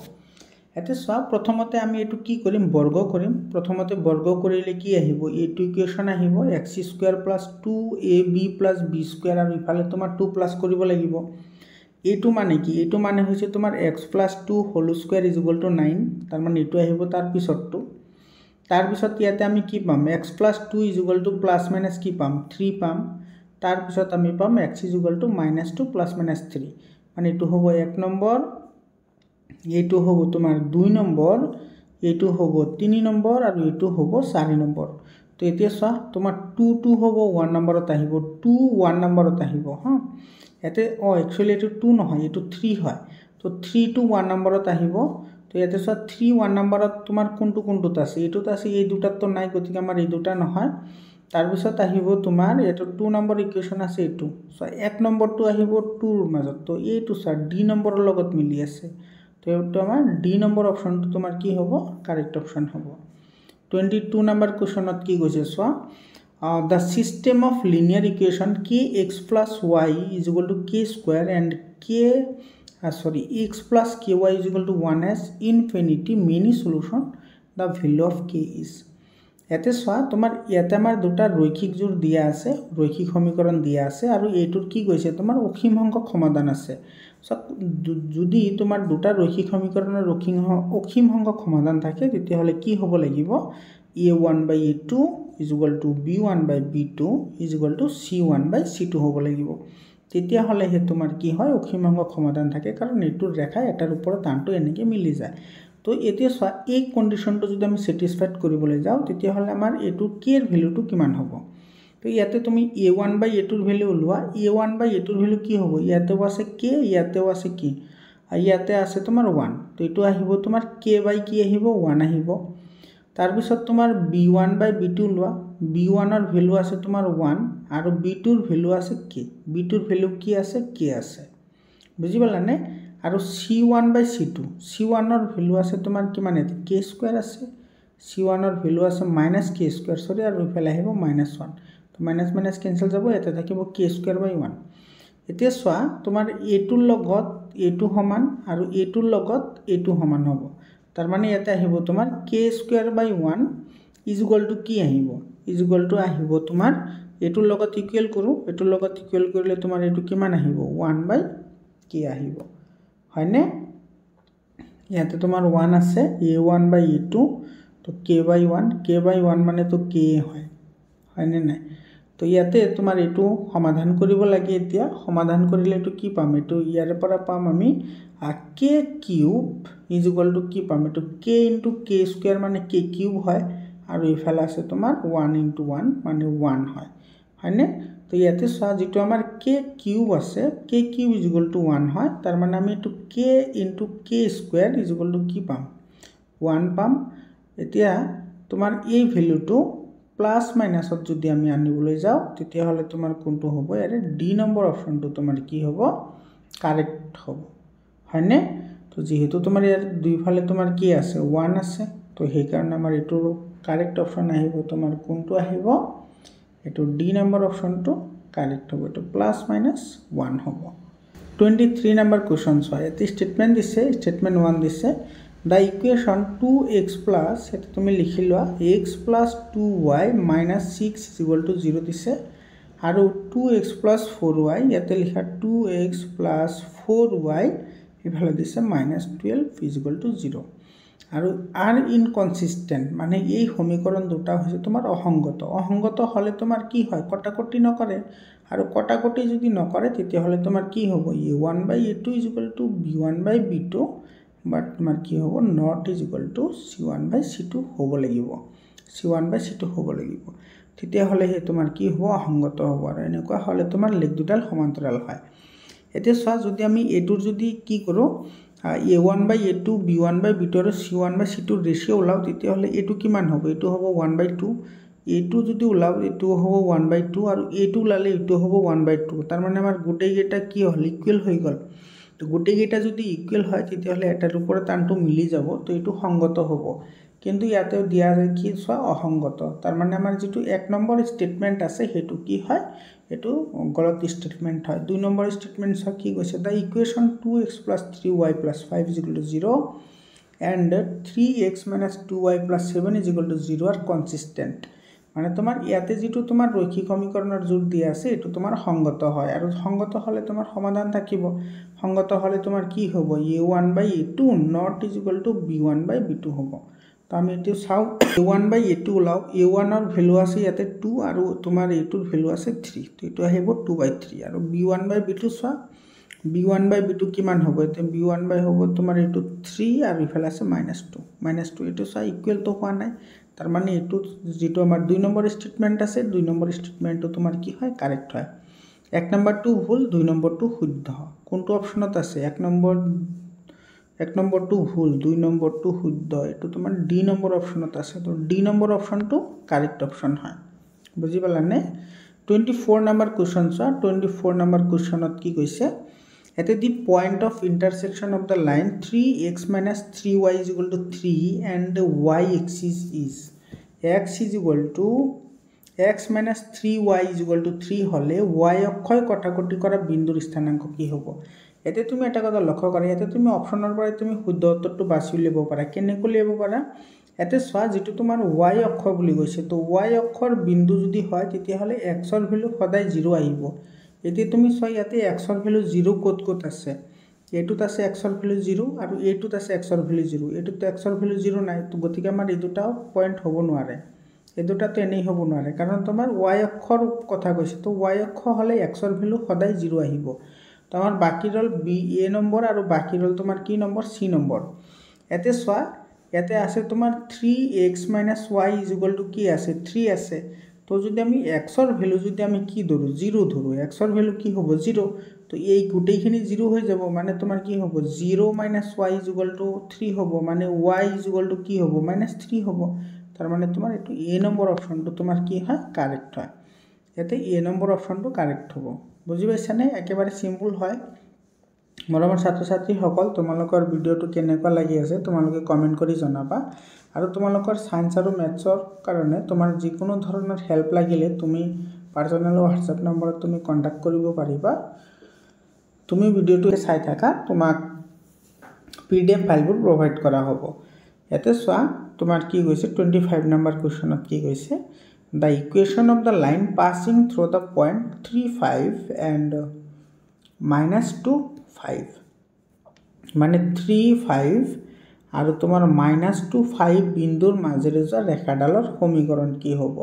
এতে চোৱা প্ৰথমতে আমি এটো কি কৰিম বৰ্গ কৰিম প্ৰথমতে বৰ্গ কৰিলে কি আহিব এটো ইকুৱেশন আহিব x² + 2ab + b² আৰু ইফালে তোমাৰ 2 প্লাস কৰিব লাগিব এটো মানে কি এটো মানে হৈছে তোমাৰ x + 2 ² = 9 তাৰ মানে এটো আহিব তাৰ পিছৰটো তাৰ পিছত ইয়াতে আমি কি পাম x + 2 = প্লাস কি পাম 3 পাম তাৰ পিছত আমি পাম x = -2 ± 3 মানে এটো হ'ব 1 নম্বৰ এটো হ'ব তোমাৰ 2 নম্বৰ এটো হ'ব 3 নম্বৰ আৰু এটো হ'ব 4 নম্বৰ তো এতিয়া চোৱা তোমাৰ 2 হ'ব 1 নম্বৰত আহিব 2 1 নম্বৰত আহিব হা এতে একচুয়ালি এটো 2 নহয় এটো 3 হয় তো 3 to 1 নম্বৰত আহিব তো ইয়াতে চোৱা 3 1 নম্বৰত তোমাৰ কোনটোত আছে এটোত আছে এই দুটাত তো নাই গতিকে আমাৰ এই দুটা নহয় তাৰ পিছত আহিব তোমাৰ এটো 2 নম্বৰ ইকুৱেশন আছে এটো সো 1 নম্বৰটো আহিব 2 ৰ মাজত তো এইটো স্যাৰ ডি নম্বৰৰ লগত মিলি আছে তো এটো আমাৰ ডি নম্বৰ অপচনটো তোমাৰ কি হ'ব কাৰেক্ট অপচন হ'ব 22 নম্বৰ কোৱেশ্চনত কি কৈছে চোৱা the system of linear equation kx + y = k² and x + ky = 1 as infinity many solution the value of k is এতে চোৱা তোমাৰ ইয়াতে আমাৰ দুটা ৰৈখিক জোড় দিয়া আছে ৰৈখিক সমীকৰণ দিয়া আছে আৰু এইটোৰ কি কৈছে তোমাৰ অসীম সংখ্যক সমাধান আছে সো যদি তোমাৰ দুটা ৰৈখিক সমীকৰণৰ অসীম সংখ্যক সমাধান থাকে তেতিয়াহ'লে কি হ'ব লাগিব a1/a2 = b1/b2 = c1/c2 হ'ব লাগিব তেতিয়াহ'লে হে তোমাৰ কি হয় অসীম সংখ্যক সমাধান থাকে কাৰণ এইটোৰ ৰেখা এটাৰ ওপৰত আনটো এনেকৈ মিলি যায় তো এতিয়া চোৱা এই কণ্ডিশ্যনটো যদি আমি ছেটিছফাইড কৰিবলৈ যাওঁ তেতিয়াহ'লে আমাৰ এইটো কেৰ ভেলুটো কিমান হ'ব তো ইয়াতে তুমি a1/a2 ৰ ভেলু ওলোৱা a1/a2 ৰ ভেলু কি হ'ব ইয়াতেও আছে k ইয়াতেও আছে কি ইয়াতে আছে তোমাৰ 1 তো এইটো আহিব তোমাৰ k/কি আহিব 1 আহিব তাৰ পিছত তোমাৰ b1/b2 লোৱা b1 ৰ ভেলু আছে তোমাৰ 1 আৰু b2 ৰ ভেলু আছে k b2 ৰ ভেলু কি আছে k আছে বুজি পালানে আৰু c1/c2 c1 ৰ ভেলু আছে তোমাৰ কিমান আছে k² আছে c1 ৰ ভেলু আছে -k² সৰি আৰু ইফালে আহিব -1 তো মাইনাস কেনসেল যাব এটা থাকিব k²/1 এতিয়া চোৱা তোমাৰ a2 ৰ লগত a2 সমান আৰু a2 ৰ লগত a2 সমান হ'ব তাৰ মানে ইয়াতে আহিব তোমাৰ k²/1 = কি আহিব আহিব তোমাৰ এটোৰ লগত ইকুৱেল কৰো এটোৰ লগত ইকুৱেল কৰিলে তোমাৰ এটো কিমান আহিব 1/k আহিব হয়নে ইয়াতে তোমাৰ 1 আছে a1/a2 তো k/1 মানে তো k হয়নে নাই তো ইয়াতে তোমাৰ এটো সমাধান কৰিব লাগে এতিয়া সমাধান কৰিলে এটো কি পাম এটো ইয়াৰ পৰা পাম আমি k³ কি পাম এটো k * k² মানে k³ হয় আৰু ইফালে আছে তোমাৰ 1 * 1 মানে 1 হয় হয়নে তো ইয়াতে চোৱা যেটো আমাৰ k³ আছে k³ = 1 হয় তাৰ মানে আমি এটো k * k² কি পাম 1 পাম এতিয়া তোমাৰ এই ভ্যালুটো প্লাস মাইনাসত যদি আমি আনিবলৈ যাও তেতিয়া হলে তোমাৰ কোনটো হ'ব ইয়াৰে ডি নম্বৰ অপচনটো তোমাৰ কি হ'ব কাৰেক্ট হ'ব হয়নে তো যেহেতু তোমাৰ ইয়াৰ দুইফালে তোমাৰ কি আছে 1 আছে তো সেই কাৰণে আমাৰ এটো কাৰেক্ট অপশন আহিব তোমাৰ কোনটো আহিব এটো ডি নম্বৰ অপশনটো কাৰেক্ট হ'ব এটো প্লাস মাইনাস 1 হ'ব 23 নম্বৰ কোৱেশ্চন হয় এটি স্টেটমেন্ট দিছে স্টেটমেন্ট 1 দিছে the equation 2x plus এটা তুমি লিখি লোৱা x plus 2y minus 6 = 0 দিছে আৰু 2x plus 4y ইয়াতে লিখা 2x plus 4y ইফালে দিছে -12 = 0 আৰু are inconsistent মানে এই সমীকৰণ দুটা হৈছে তোমাৰ অসংগত হলে তোমাৰ কি হয় কটাকটি নকৰে আৰু কটাকটি যদি নকৰে তেতিয়া হলে তোমাৰ কি হ'ব a1/a2 = b1/b2 but তোমাৰ কি হ'ব not c1/c2 হ'ব লাগিব c1/c2 হ'ব লাগিব তেতিয়া হলে হে তোমাৰ কি হ'ব অসংগত হ'ব আৰু এনেকুৱা হলে তোমাৰ লেগ দুডাল সমান্তৰাল হয় এতিয়া চোৱা যদি আমি a2 যদি কি কৰো a1/a2 b1/b2 আৰু c1/c2 ৰেশিও ওলাও তেতিয়া হলে a2 কিমান হ'ব এটো হ'ব 1/2 a2 যদি ওলাও এটো হ'ব 1/2 আৰু a2 ওলালে এটো হ'ব 1/2 তাৰ মানে আমাৰ গোটেই কেইটা কি হ'ল ইকুৱেল হৈ গল তো গোটেই কেইটা যদি ইকুৱেল হয় তেতিয়া হলে এটাৰ ওপৰত আনটো মিলি যাব তো এটো সংগত হ'ব কিন্তু ইয়াতে দিয়া আছে কি চোৱা অসংগত তাৰ মানে আমাৰ যেটো এক নম্বৰ স্টেটমেন্ট আছে হেতু কি হয় এটো গলত স্টেটমেন্ট হয় দুই নম্বৰ স্টেটমেন্ট সব কি কৈছে দা ইকুৱেচন 2x + 3y + 5 = 0 and 3x - 2y + 7 = 0 are consistent মানে তোমাৰ ইয়াতে যেটো তোমাৰ ৰৈখিক সমীকৰণৰ জোৰ দিয়া আছে এটো তোমাৰ সংগত হয় আৰু সংগত হলে তোমাৰ সমাধান থাকিব সংগত হলে তোমাৰ কি হ'ব a1/a2 not = b1/b2 হ'ব তো আমি এটো চাও a1/a2 ওলাও a1 ৰ ভ্যালু আছে ইয়াতে 2 আৰু তোমাৰ a2 ৰ ভ্যালু আছে 3 তো এটো আহিব 2/3 আৰু b1/b2 চোৱা b1/b2 কিমান হ'ব এতে b1/ হ'ব তোমাৰ এটো 3 আৰু ইফালে আছে -2 এটো চা ইকুৱেল তো হোৱা নাই তাৰ মানে এটো যেটো আমাৰ দুই নম্বৰ স্টেটমেন্ট আছে দুই নম্বৰ স্টেটমেন্টটো তোমাৰ কি হয় কাৰেক্ট হয় এক নম্বৰটো ভুল দুই নম্বৰটো শুদ্ধ কোনটো অপশনত আছে এক নম্বৰটো ভুল দুই নম্বৰটো শুদ্ধ এটো তোমাৰ ডি নম্বৰ অপশনত আছে তো ডি নম্বৰ অপশনটো কাৰেক্ট অপশন হয় বুজি পালানে 24 নম্বৰ কোৱেশ্চন চোৱা 24 নম্বৰ কোৱেশ্চনত কি কৈছে at the point of intersection of the line 3x - 3y = 3 and y axis is x = x - 3y = 3 হলে y অক্ষয় কটাকটি কৰা বিন্দুৰ স্থানাঙ্ক কি হ'ব এতে তুমি এটা কথা লক্ষ্য কৰা এতে তুমি অপশনৰ পৰা তুমি শুদ্ধ উত্তৰটো বাছি উলিয়াব পাৰা কেনেকৈ উলিয়াব পাৰা এতে চোৱা যেটো তোমাৰ y অক্ষ বুলি কৈছে তো y অক্ষৰ বিন্দু যদি হয় তেতিয়া হলে x ৰ ভ্যালু সদায় 0 আহিব এতে তুমি চোৱা ইয়াতে x ৰ ভ্যালু 0 ক'ত আছে এইটোত আছে এক্সৰ ভ্যালু 0 আৰু এইটোত আছে এক্সৰ ভ্যালু 0 এইটোত এক্সৰ ভ্যালু 0 নাই তো গতিকে আমাৰ এই দুটাও পয়েন্ট হ'ব নোৱাৰে এই দুটাটো এনেই হ'ব নোৱাৰে কাৰণ তোমাৰ y অক্ষৰ কথা কৈছে তো y অক্ষ হলে এক্সৰ ভ্যালু সদায় 0 আহিব তো আমাৰ বাকি ৰল b a নম্বৰ আৰু বাকি ৰল তোমাৰ কি নম্বৰ c নম্বৰ এতে সোৱা এতে আছে তোমাৰ 3x - y = কি আছে 3 আছে তো যদি আমি এক্সৰ ভ্যালু যদি আমি কি ধৰো 0 ধৰো এক্সৰ ভ্যালু কি হ'ব 0 তো এই গুটেইখিনি 0 হৈ যাব মানে তোমাৰ কি হ'ব 0 - y = 3 হ'ব মানে y = কি হ'ব -3 হ'ব তাৰ মানে তোমাৰ এটো a নম্বৰ অপচনটো তোমাৰ কি হয় কাৰেক্ট হয় এতে a নম্বৰ অপচনটো কাৰেক্ট হ'ব বুজি পাইছানে একেবাৰে সিম্পল হয় মৰমৰ ছাত্ৰ ছাত্ৰী সকল তোমালোকৰ ভিডিওটো কেনেকুৱা লাগি আছে তোমালোকে কমেন্ট কৰি জনাবা আৰু তোমালোকৰ সায়েন্স আৰু ম্যাথছৰ কাৰণে তোমাৰ যিকোনো ধৰণৰ হেল্প লাগিলে তুমি পাৰ্সোনাল WhatsApp নম্বৰত তুমি কন্টাক্ট কৰিব পাৰিবা তুমি ভিডিওটো চাই থাকা তোমাক PDF ফাইলবোৰ প্ৰভাইড কৰা হ'ব এতে সোৱা তোমাৰ কি কৈছে 25 নম্বৰ কোৱেশ্চনত কি কৈছে the equation of the line passing through the point 3 5 and -2 5 মানে 3 5 আৰু তোমাৰ -2 5 বিন্দুৰ মাজেৰে যোৱা ৰেখাডালৰ সমীকৰণ কি হ'ব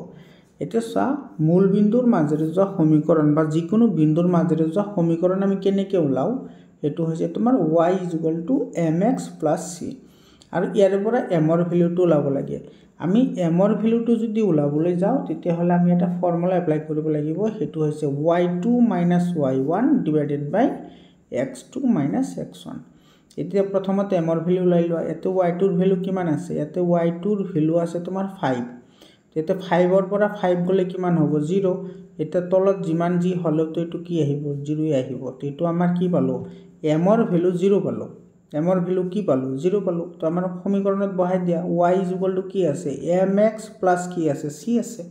এটা সোৱা মূল বিন্দুৰ মাজেৰে যোৱা সমীকৰণ বা যিকোনো বিন্দুৰ মাজেৰে যোৱা সমীকৰণ আমি কেনেকৈ ওলাও এটো হৈছে তোমাৰ y = mx + c আৰু ইয়াৰ পৰা m ৰ ভ্যালুটো ওলাব লাগে আমি m ৰ ভ্যালুটো যদি ওলাবলৈ যাও তেতিয়া হলে আমি এটা ফৰ্মুলা এপ্লাই কৰিব লাগিব হেতু হৈছে y2 - y1 / x2 - x1 এতিয়া প্ৰথমতে m ৰ ভ্যালু ওলাই লোৱা এতে y2 ৰ ভ্যালু কিমান আছে এতে y2 ৰ ভ্যালু আছে তোমাৰ 5 এতে 5 ৰ পৰা 5 গলে কিমান হ'ব 0 এটা তলত যিমান যি হলেও তো এটো কি আহিব 0 আহিব তো এটো আমাৰ কি পালো m ৰ ভ্যালু 0 পালো m ৰ ভ্যালু কি পালো 0 পালো তো আমাৰ সমীকৰণত বহাই দিয়া y = কি আছে mx + কি আছে c আছে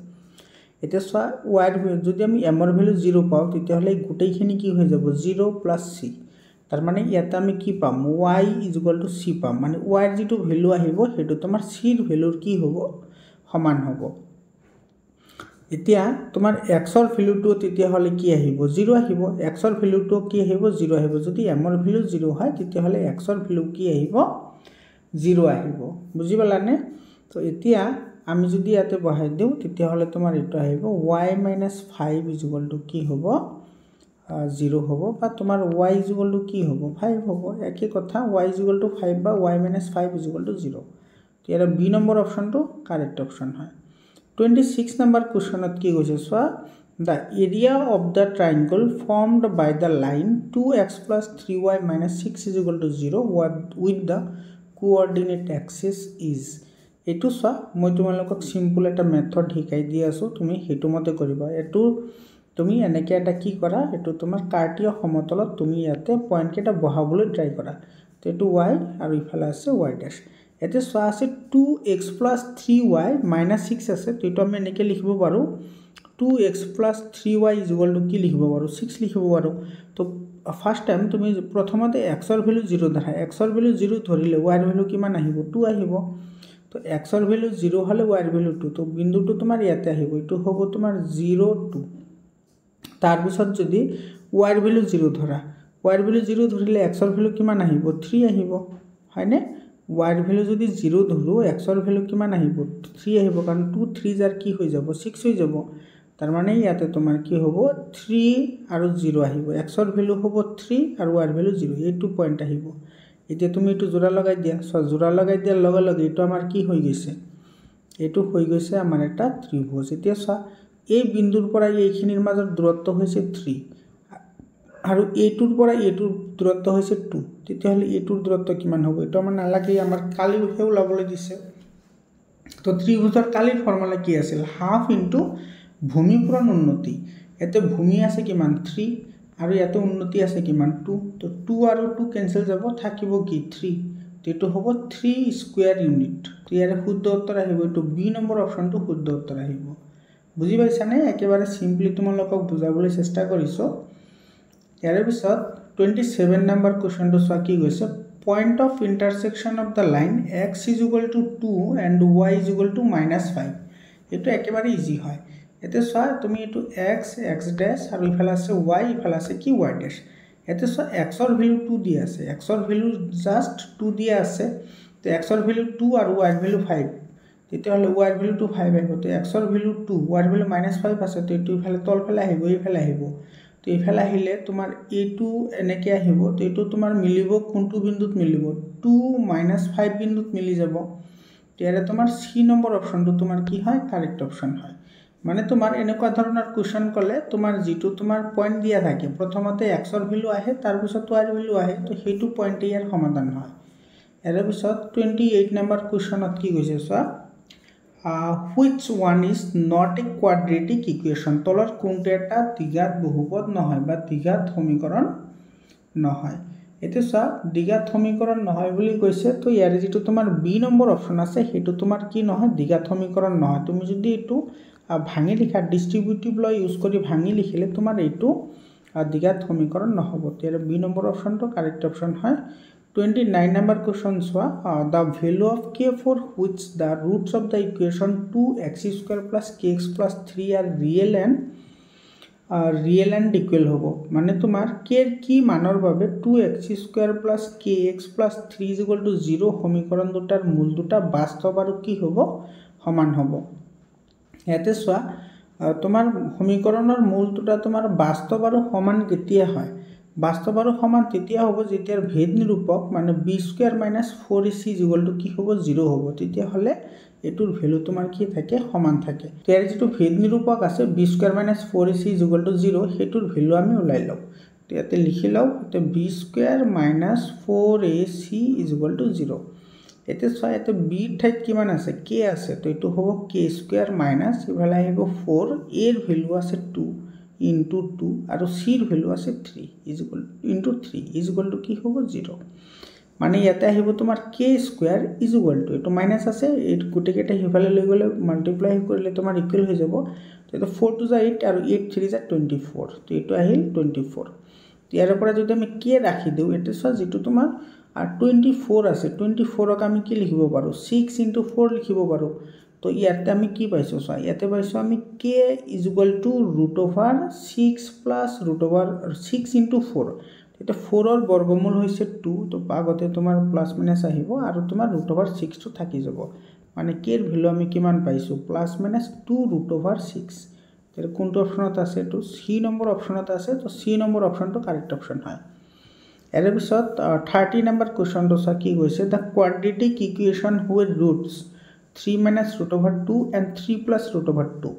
এটা সোৱা y ৰ যদি আমি m ৰ ভ্যালু 0 পাও তেতিয়া হলে গুটেইখিনি কি হৈ যাব 0 + c তাৰ মানে ইয়াতে আমি কি পাম y = c পাম মানে y ৰ যেটো ভ্যালু আহিব হেতু তোমাৰ c ৰ ভ্যালুৰ কি হ'ব সমান হ'ব এতিয়া তোমাৰ x ৰ ভ্যালুটো তেতিয়া হলে কি আহিব 0 আহিব x ৰ ভ্যালুটো কি আহিব 0 আহিব যদি m ৰ ভ্যালু 0 হয় তেতিয়া হলে x ৰ ভ্যালু কি আহিব 0 আহিব বুজি পালানে তো এতিয়া আমি যদি ইয়াতে বহাই দিও তেতিয়া হলে তোমাৰ এটো আহিব y - 5 = কি হ'ব 0 হ'ব বা তোমাৰ y = কি হ'ব 5 হ'ব একে কথা y = 5 বা y - 5 = 0 তো এর বি নম্বৰ অপচনটো কাৰেক্ট অপচন হয় 26 নম্বৰ কোৱেশ্চনত কি কৈছে সোৱা the area of the triangle formed by the line 2x + 3y - 6 = 0 with the coordinate axis is এটো সোৱা মই তোমালোকক সিম্পল এটা মেথড শিকাই দি আছো তুমি হেতু মতে কৰিবা এটো তুমি এনেকে এটা কি কৰা এটো তোমাৰ কাৰ্টীয় সমতলত তুমি ইয়াতে পয়েন্ট কেটা বহাবলৈ ট্ৰাই কৰা তো এটো y আৰু ইফালে আছে y' এতে সোৱা আছে 2x + 3y - 6 আছে তো এটো আমি এনেকে লিখিব পাৰো 2x + 3y = কি লিখিব পাৰো 6 লিখিব পাৰো তো ফাৰ্স্ট টাইম তুমি প্ৰথমতে x ৰ ভ্যালু 0 ধৰা x ৰ ভ্যালু 0 ধৰিলে y ৰ ভ্যালু কিমান আহিব 2 আহিব তো x ৰ ভ্যালু 0 হলে y ৰ ভ্যালু 2 তো বিন্দুটো তোমাৰ ইয়াতে আহিব এটো হ'ব তোমাৰ 0 2 তাৰ পিছত যদি y ৰ ভ্যালু 0 ধৰা y ৰ ভ্যালু 0 ধৰিলে x ৰ ভ্যালু কিমান আহিব 3 আহিব হয়নে y ৰ ভ্যালু যদি 0 ধৰো x ৰ ভ্যালু কিমান আহিব 3 আহিব কাৰণ 2 3 যাৰ কি হৈ যাব 6 হৈ যাব তাৰ মানে ইয়াতে তোমাৰ কি হ'ব 3 আৰু 0 আহিব x ৰ ভ্যালু হ'ব 3 আৰু y ৰ ভ্যালু 0 এইটো পয়েন্ট আহিব এতিয়া তুমি এটো জোড়া লগাই দিয়া সো জোড়া লগাই দিয়াৰ লগে লগে এটো আমাৰ কি হৈ গৈছে এটো হৈ গৈছে আমাৰ এটা ত্ৰিভুজ এতিয়া সা এই বিন্দুৰ পৰা এইখিনিৰ মাজৰ দূৰত্ব হৈছে 3 আৰু এটোৰ পৰা এটোৰ দূৰত্ব হৈছে 2 তেতিয়া হলে এটোৰ দূৰত্ব কিমান হ'ব এটো আমাৰ নালাগে আমাৰ কালি হেউ লাবলৈ দিছে তো ত্ৰিভুজৰ কালিৰ ফৰ্মুলা কি আছিল হাফ ইনটু ভূমি পূৰণ উন্নতি এতে ভূমি আছে কিমান 3 আৰু ইয়াতে উন্নতি আছে কিমান 2 তো 2 আৰু 2 ক্যান্সেল যাব থাকিব কি 3 তো এটো হ'ব 3 স্কয়ার ইউনিট তো ইয়াৰ শুদ্ধ উত্তৰ আহিব এটো বি নম্বৰ অপচনটো শুদ্ধ উত্তৰ আহিব বুজি পাইছানে একেবাৰে সিম্পলি তোমালোকক বুজাবলৈ চেষ্টা কৰিছো ইয়াৰ পিছত 27 নম্বৰ কোৱেশ্চনটো সোৱা কি গৈছে point of intersection of the line x = 2 and y = -5 এটো একেবাৰে ইজি হয় এতে সোৱা তুমি এটো x x' আৰু ইফালে আছে y ইফালে আছে কি y' ইয়াতে চোৱা এক্সৰ ভেলু 2 দিয়া আছে, এক্সৰ ভেলু জাষ্ট 2 দিয়া আছে। তো এক্সৰ ভেলু 2 আৰু ৱাইৰ ভেলু 5, তেতিয়াহ'লে ৱাইৰ ভেলুটো 5 আহিব। তো এক্সৰ ভেলু 2, ৱাইৰ ভেলু -5 আছে, তো এইটো ইফালে তলফালে আহিব, এইফালে আহিব। তো এইফালে আহিলে তোমাৰ এইটো এনেকৈ আহিব। তো এইটো তোমাৰ মিলিব কোনটো বিন্দুত মিলিব, 2 - 5 বিন্দুত মিলি যাব। তো ইয়াৰে তোমাৰ চি নম্বৰ অপশ্যনটো তোমাৰ কি হয়, কাৰেক্ট অপশ্যন হয়। মানে তোমাৰ এনেকুৱা ধৰণৰ কুৱেশ্যন ক'লে তোমাৰ যিটো তোমাৰ পইণ্ট দিয়া থাকে, প্ৰথমতে এক্সৰ ভেলু আহে, তাৰপিছত ৱাইৰ ভেলু আহে, তো সেইটো পইণ্টে ইয়াৰ সমাধান হয়। ইয়াৰ পিছত 28 নম্বৰ কুৱেশ্যনত কি কৈছে চোৱা, which one is not A quadratic equation, তলৰ কোনটো এটা দ্বিঘাত বহুপদ নহয় বা দ্বিঘাত সমীকৰণ নহয়। এতিয়া চোৱা দ্বিঘাত সমীকৰণ নহয় বুলি কৈছে, তো ইয়াৰে যিটো তোমাৰ বি নম্বৰ অপশ্যন আছে সেইটো তোমাৰ কি নহয়, দ্বিঘাত সমীকৰণ নহয়। তুমি যদি এইটো ভাঙি লিখা, ডিষ্ট্ৰিবিউটিভ ল ইউজ কৰি ভাঙি লিখিলে তোমাৰ এইটো দ্বিঘাত সমীকৰণ নহ'ব। ইয়াৰে বি নম্বৰ অপশ্যনটো কাৰেক্ট অপশ্যন হয়। 29 নম্বৰ কুৱেশ্যন চোৱা, the value of K for which the roots of the equation 2x² + kx + 3 are real and equal হ'ব। মানে তোমাৰ কেৰ কি মানৰ বাবে 2x² + kx + 3 = 0 সমীকৰণ দুটাৰ মূল দুটা বাস্তৱ আৰু কি হ'ব, সমান হ'ব। ইয়াতে চোৱা তোমাৰ সমীকৰণৰ মূল দুটা তোমাৰ বাস্তৱ আৰু সমান কেতিয়া হয়, বাস্তৱ আৰু সমান তেতিয়া হ'ব যেতিয়া ভেদ নিৰূপক মানে b² - 4ac = কি হ'ব, 0 হ'ব। তেতিয়াহ'লে এইটোৰ ভেলু তোমাৰ কি থাকে, সমান থাকে। ইয়াৰ যিটো ভেদ নিৰূপক আছে b² - 4ac = 0, সেইটোৰ ভেলু আমি ওলাই লওঁ। তো ইয়াতে লিখি লওঁ, b² - 4ac = 0। এতিয়া চোৱা ইয়াতে বিৰ ঠাইত কিমান আছে, কে আছে, তো এইটো হ'ব k² মাইনাছ ইফালে আহিব 4, এৰ ভেলু আছে 2 × 2 আৰু চিৰ ভেলু আছে 3 × 3 কি হ'ব, 0। মানে ইয়াতে আহিব তোমাৰ k² এইটো মাইনাছ আছে, এইটো গোটেইকেইটা সিফালে লৈ গ'লে মাল্টিপ্লাই কৰিলে তোমাৰ ইকুৱেল হৈ যাব। তো এইটো 4 × 2 = 8 আৰু 8 × 3 = 24, তো এইটো আহিল 24। ইয়াৰ পৰা যদি আমি কে ৰাখি দিওঁ, এতিয়া চোৱা যিটো তোমাৰ 24 আছে, 24ক আমি কি লিখিব পাৰোঁ, 6 × 4 লিখিব পাৰোঁ। তো ইয়াতে আমি কি পাইছোঁ চোৱা, ইয়াতে পাইছোঁ আমি k √6 + √6 × 4। এতিয়া 4ৰ বৰ্গমূল হৈছে 2, তো আগতে তোমাৰ প্লাছ মাইনাছ আহিব আৰু তোমাৰ √6টো থাকি যাব। মানে কেৰ ভেলু আমি কিমান পাইছোঁ, +- 2 √6। এতিয়া কোনটো অপশ্যনত আছে, এইটো চি নম্বৰ অপশ্যনত আছে। তো চি নম্বৰ অপশ্যনটো কাৰেক্ট অপশ্যন হয়। ইয়াৰ পিছত 30 নম্বৰ কুৱেশ্যনটো চোৱা কি কৈছে, the quadratic equation where routes 3 - √2 and 3 + √2,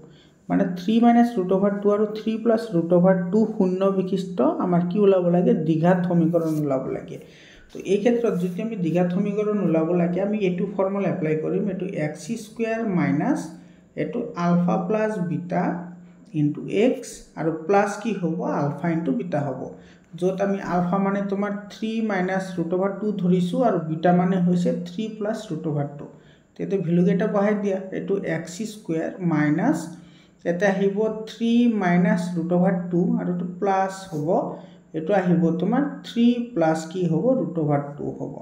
মানে 3 - √2 আৰু 3 + √2 শূন্য বিশিষ্ট আমাৰ কি ওলাব লাগে, দ্বিঘাত সমীকৰণ ওলাব লাগে। তো এই ক্ষেত্ৰত যদি আমি দ্বিঘাত সমীকৰণ ওলাব লাগে, আমি এইটো ফৰ্মুলা এপ্লাই কৰিম, এইটো x² - এইটো alpha plus beta into X আৰু প্লাছ কি হ'ব, আলফা ইনটু বিটা হ'ব। য'ত আমি আলফা মানে তোমাৰ 3 - √2 ধৰিছোঁ আৰু বিটা মানে হৈছে 3 + √2। তেতিয়া ভেলুকেইটা বহাই দিয়া, এইটো x² মাইনাছ ইয়াতে আহিব 3 - √2 আৰু এইটো প্লাছ হ'ব, এইটো আহিব তোমাৰ 3 প্লাছ কি হ'ব, √2 হ'ব।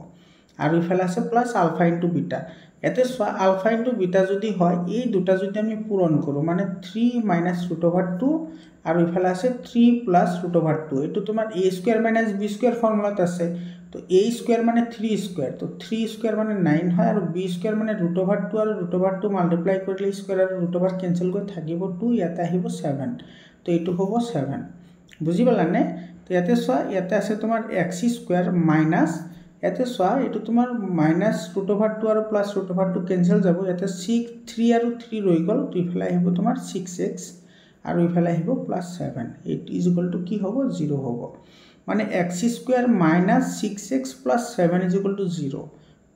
আৰু ইফালে আছে প্লাছ আলফা ইনটু বিটা। ইয়াতে চোৱা আলফা ইনটু বিটা যদি হয়, এই দুটা যদি আমি পূৰণ কৰোঁ, মানে 3 - √2 আৰু ইফালে আছে 3 + √2, এইটো তোমাৰ a² - b² ফৰ্মুলাত আছে। তো a² মানে 3² তো 3² মানে 9 হয় আৰু b² মানে √2 আৰু √2 মাল্টিপ্লাই কৰিলে স্কুৱেৰ আৰু √2 কেঞ্চেল কৰি থাকিব 2, ইয়াতে আহিব 7। তো এইটো হ'ব 7। বুজি পালানে? তো ইয়াতে চোৱা ইয়াতে আছে তোমাৰ x² মাইনাছ, ইয়াতে চোৱা এইটো তোমাৰ -√2 আৰু প্লাছ √2 কেঞ্চেল যাব, ইয়াতে 3 আৰু 3 ৰৈ গ'ল, তো ইফালে আহিব তোমাৰ 6x আৰু ইফালে আহিব +7, এইটো কি হ'ব, 0 হ'ব। মানে x² - 6x + 7 = 0।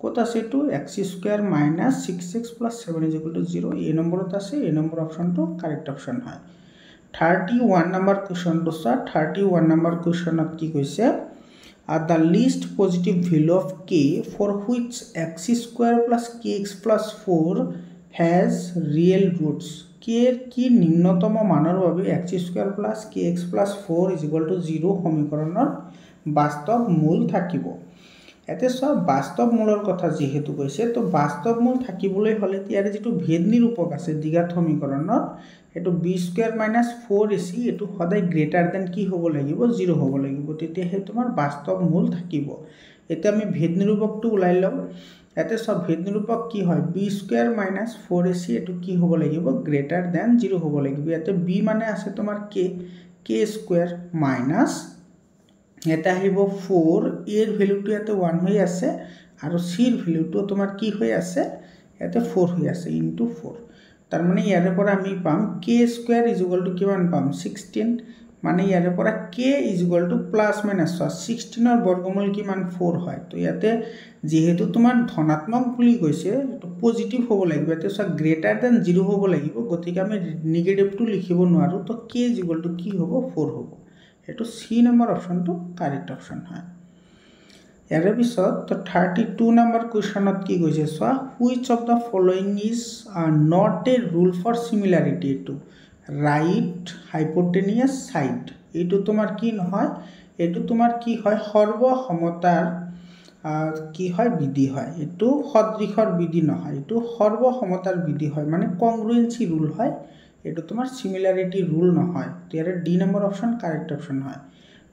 ক'ত আছে এইটো, x² - 6x + 7 = 0, এই নম্বৰত আছে। এই নম্বৰ অপশ্যনটো কাৰেক্ট অপশ্যন হয়। 31 নম্বৰ কুৱেশ্যনটো চোৱা, 31 নম্বৰ কুৱেশ্যনত কি কৈছে, the least positive value of k for which x² + kx + 4 has real roots, কেৰ কি নিম্নতম মানৰ বাবে x² + kx + 4 = 0 সমীকৰণৰ বাস্তৱ মূল থাকিব। ইয়াতে চোৱা বাস্তৱ মূলৰ কথা যেহেতু কৈছে তো বাস্তৱ মূল থাকিবলৈ হলে ইয়াৰে যেটো ভেদ নিৰূপক আছে দ্বিঘাত সমীকৰণৰ এটো b² - 4ac এটো সদায় গ্ৰেটাৰ দেন কি হ'ব লাগিব 0 হ'ব লাগিব তেতিয়া হে তোমাৰ বাস্তৱ মূল থাকিব এতিয়া আমি ভেদ নিৰূপকটো উলাই লম ইয়াতে সব ভেদ নিৰূপক কি হয় b² - 4ac এটো কি হ'ব লাগিব গ্ৰেটাৰ দেন 0 হ'ব লাগিব ইয়াতে b মানে আছে তোমাৰ k² মাইনাস এটা আহিব 4 এৰ ভ্যালুটো ইয়াতে 1 হৈ আছে আৰু c এৰ ভ্যালুটো তোমাৰ কি হৈ আছে ইয়াতে 4 হৈ আছে ইনটু 4 তাৰ মানে ইয়াৰে পৰা আমি পাম k² কিমান পাম 16 মানে ইয়াৰে পৰা k প্লাস মাইনাস 16 ৰ বৰ্গমূল কিমান 4 হয় তো ইয়াতে যেহেতু তোমাৰ ধনাত্মক বুলি কৈছে তো পজিটিভ হ'ব লাগিব এতে সব গ্ৰেটাৰ দেন 0 হ'ব লাগিব গতিকে আমি নেগেটিভটো লিখিব নোৱাৰো তো k কি হ'ব 4 হ'ব এটো সি নম্বৰ অপশনটো কাৰেক্ট অপশন হয় ইয়াৰে পিছত তো 32 নম্বৰ কোৱেশ্চনত কি কৈছে so which of the following is not a rule for similarity to right hypotenuse side এটো তোমাৰ কি নহয় এটো তোমাৰ কি হয় সৰ্বসমতাৰ কি হয় বিধি হয় এটো সদৃশৰ বিধি নহয় এটো সৰ্বসমতাৰ বিধি হয় মানে কংগ্ৰুয়েন্সি ৰুল হয় এটো তোমাৰ সিমিলাৰিটি ৰুল নহয় ইয়াৰে D number option correct option হয়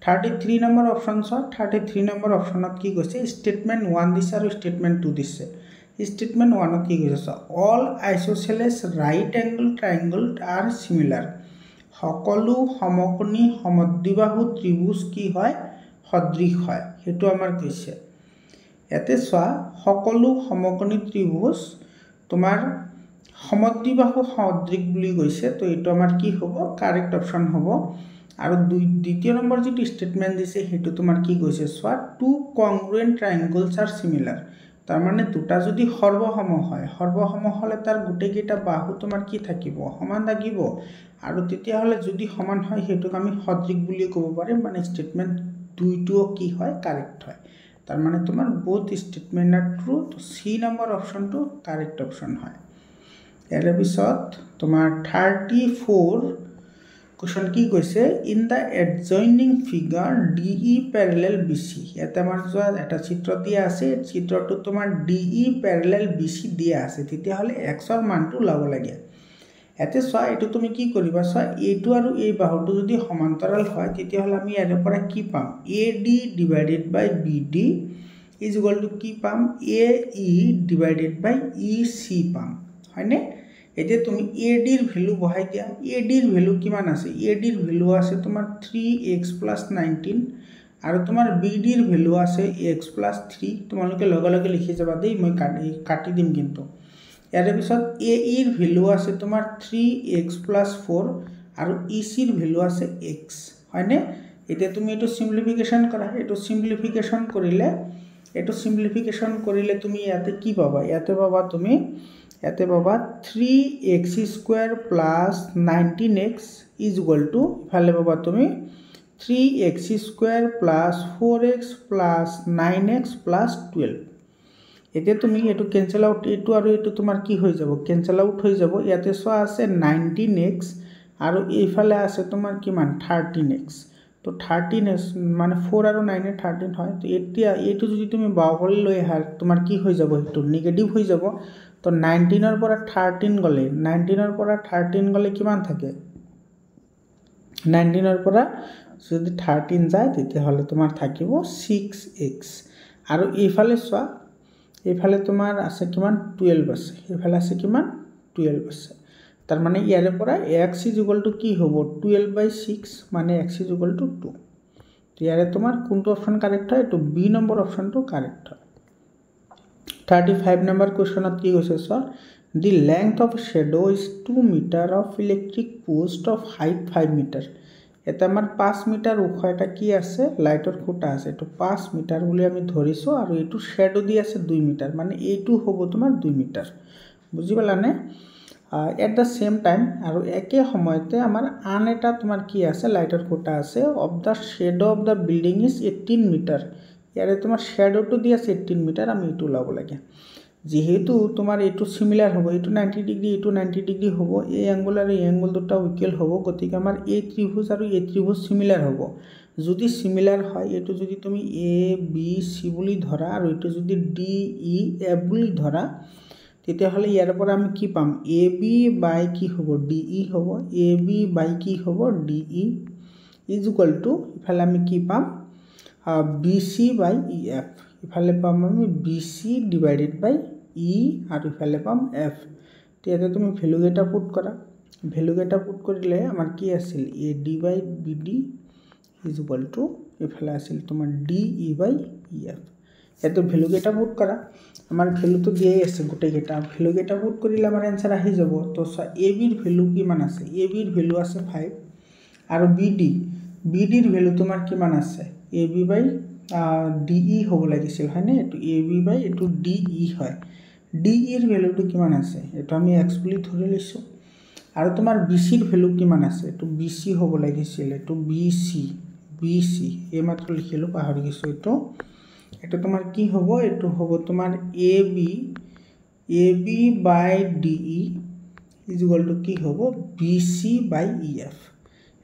33 নম্বৰ অপশন 33 নম্বৰ অপশনত কি কৈছে স্টেটমেন্ট 1 দিছে আৰু স্টেটমেন্ট 2 দিছে স্টেটমেন্ট 1 ত কি কৈছে all আইসোসেলেস right angle triangle are similar সকলো সমকোণী সমদ্বিবাহু ত্রিভুজ কি হয় সদৃশ হয় হেতু আমাৰ কৈছে এতে সোৱা সকলো সমকোণী ত্ৰিভুজ তোমাৰ সমদ্বিবাহু সদৃশ বুলি কৈছে তো এটো আমাৰ কি হ'ব কাৰেক্ট অপশন হ'ব আৰু দ্বিতীয় নম্বৰ যেটো স্টেটমেন্ট দিছে হেতু তোমাৰ কি কৈছে সোৱা টু কংগ্ৰুয়েন্ট ট্ৰায়াঙ্গলস আৰ সিমিলাৰ তাৰ মানে দুটা যদি সৰ্বসম হয় সৰ্বসম হলে তাৰ গুটেকেটা বাহু তোমাৰ কি থাকিব সমান থাকিব আৰু তেতিয়া হলে যদি সমান হয় হেতুক আমি সদৃশ বুলি ক'ব পাৰিম মানে স্টেটমেন্ট দুইটো কি হয় কাৰেক্ট হয় তাৰ মানে তোমাৰ both statement are true তো সি নম্বৰ অপশনটো কাৰেক্ট অপশন হয় ইয়াৰ পিছত তোমাৰ 34 কোশ্চন কি কৈছে in the adjoining figure DE parallel BC ইয়াতে আমাৰ যোৱা এটা চিত্ৰ দিয়া আছে চিত্ৰটো তোমাৰ DE প্যাৰালাল BC দিয়া আছে তেতিয়া হলে x ৰ মানটো লাভ লাগে এতে সোৱা এটো তুমি কি কৰিবা সোৱা এটো আৰু এই বাহুটো যদি সমান্তৰাল হয় তেতিয়া হলে আমি ইয়াৰ পৰা কি পাম AD divided by BD is equal to কি পাম AE ডিভাইডেড বাই EC পাম হয়নে এতিয়া তুমি AD ৰ ভ্যালু বহাই দিয়া AD ৰ ভ্যালু কিমান আছে AD ৰ ভ্যালু আছে তোমাৰ 3x + 19 আৰু তোমাৰ BD ৰ ভ্যালু আছে x + 3 তোমালোকে লগে লগে লিখি যাবা দেই মই কাটি দিম কিন্তু ইয়াৰ পিছত AE ৰ ভ্যালু আছে তোমাৰ 3x + 4 আৰু EC ৰ ভ্যালু আছে x হয়নে এতিয়া তুমি এটো সিম্পলিফিকেশন কৰা এটো সিম্পলিফিকেশন কৰিলে তুমি ইয়াতে কি পাবা ইয়াতে পাবা তুমি ইয়াতে পাবা 3x² + 19x is equal to ইফালে পাবা তুমি 3x² + 4x + 9x + 12 এতিয়া তুমি এটো ক্যান্সেল আউট এটো আৰু এটো তোমাৰ কি হৈ যাব ক্যান্সেল আউট হৈ যাব ইয়াতে সোৱা আছে 19x আৰু এইফালে আছে তোমাৰ কিমান 13x তো 13x মানে 4 আৰু 9 এ 13 হয় তো এতিয়া এটো যদি তুমি বাহুলে লৈ আহা তোমাৰ কি হৈ যাব এটো নেগেটিভ হৈ যাব তো 19 ৰ পৰা 13 গলে কিমান থাকে 19 ৰ পৰা যদি 13 যায় তেতিয়া হলে তোমাৰ থাকিব 6x আৰু এইফালে সোৱা এইফালে তোমাৰ আছে কিমান 12 আছে এইফালে আছে কিমান 12 আছে তাৰ মানে ইয়াৰে পৰা x = কি হ'ব 12/6 মানে x = 2 তো ইয়াৰে তোমাৰ কোনটো অপশন কাৰেক্ট হয় তো বি নম্বৰ অপশনটো কাৰেক্ট হয় 35 নম্বৰ কোৱেশ্চনত কি কৈছে so the length of shadow is 2 meter of electric post of height 5 meter এটা আমাৰ 5 মিটাৰ ওখ এটা কি আছে লাইটৰ খুঁটা আছে তো 5 মিটাৰ বুলি আমি ধৰিছো আৰু এটো শ্যাডো দি আছে 2 মিটাৰ মানে এইটো হ'ব তোমাৰ 2 মিটাৰ বুজি পালানে at the same time আৰু একে সময়তে আমাৰ আন এটা তোমাৰ কি আছে লাইটৰ খুঁটা আছে of the shadow of the building is 18 metre ইয়াৰে তোমাৰ শ্যাডোটো দি আছে 18 মিটাৰ আমি এটো লাভ লাগে যেহেতু তোমাৰ এটো সিমিলাৰ হ'ব এটো 90 ডিগ্ৰি এটো 90 ডিগ্ৰি হ'ব এই অ্যাঙ্গল আৰু এই অ্যাঙ্গল দুটা ইকুয়াল হ'ব গতিকে আমাৰ এই ত্ৰিভুজ আৰু এই ত্ৰিভুজ সিমিলাৰ হ'ব যদি সিমিলাৰ হয় এটো যদি তুমি এ বি সি বুলি ধৰা আৰু এটো যদি ডি ই এফ বুলি ধৰা তেতিয়াহলে ইয়াৰ পৰা আমি কি পাম এ বি বাই কি হ'ব ডি ই হ'ব এ বি বাই কি হ'ব D E is equal to ইফালে আমি কি পাম B C by E F ইফালে পাম আমি বি সি ডিভাইডেড বাই ই আৰু ইফালে পাম এফ তেতিয়াতে তুমি ভ্যালু কেটা পুট কৰা ভ্যালু কেটা পুট কৰিলে আমাৰ কি আছিল A D by B D is equal to ইফালে আছিল তোমাৰ D E by E F এটো ভ্যালু কেটা পুট কৰা আমাৰ ভ্যালু তো দিয়াই আছে গোটেই কেটা ভ্যালু কেটা পুট কৰিলে আমাৰ आंसर আহি যাব তো এ বি ৰ ভ্যালু কিমান আছে এ বি ৰ ভ্যালু আছে 5 আৰু বি ডি ৰ ভ্যালু তোমাৰ কিমান আছে এ বি বাই ডি ই হ'ব লাগিছিল হয়নে এটো এ বি বাই এটো ডি ই হয় ডি ই ৰ ভ্যালুটো কিমান আছে এটো আমি x বুলি ধৰি লৈছো আৰু তোমাৰ বি সি ৰ ভ্যালু কিমান আছে এটো বি সি হ'ব লাগিছিল এটো বি সি এই মাত্ৰ লিখিলো পাহৰি গৈছো এটো তোমাৰ কি হ'ব এটো হ'ব তোমাৰ A B by D E is equal to কি হ'ব B C by E F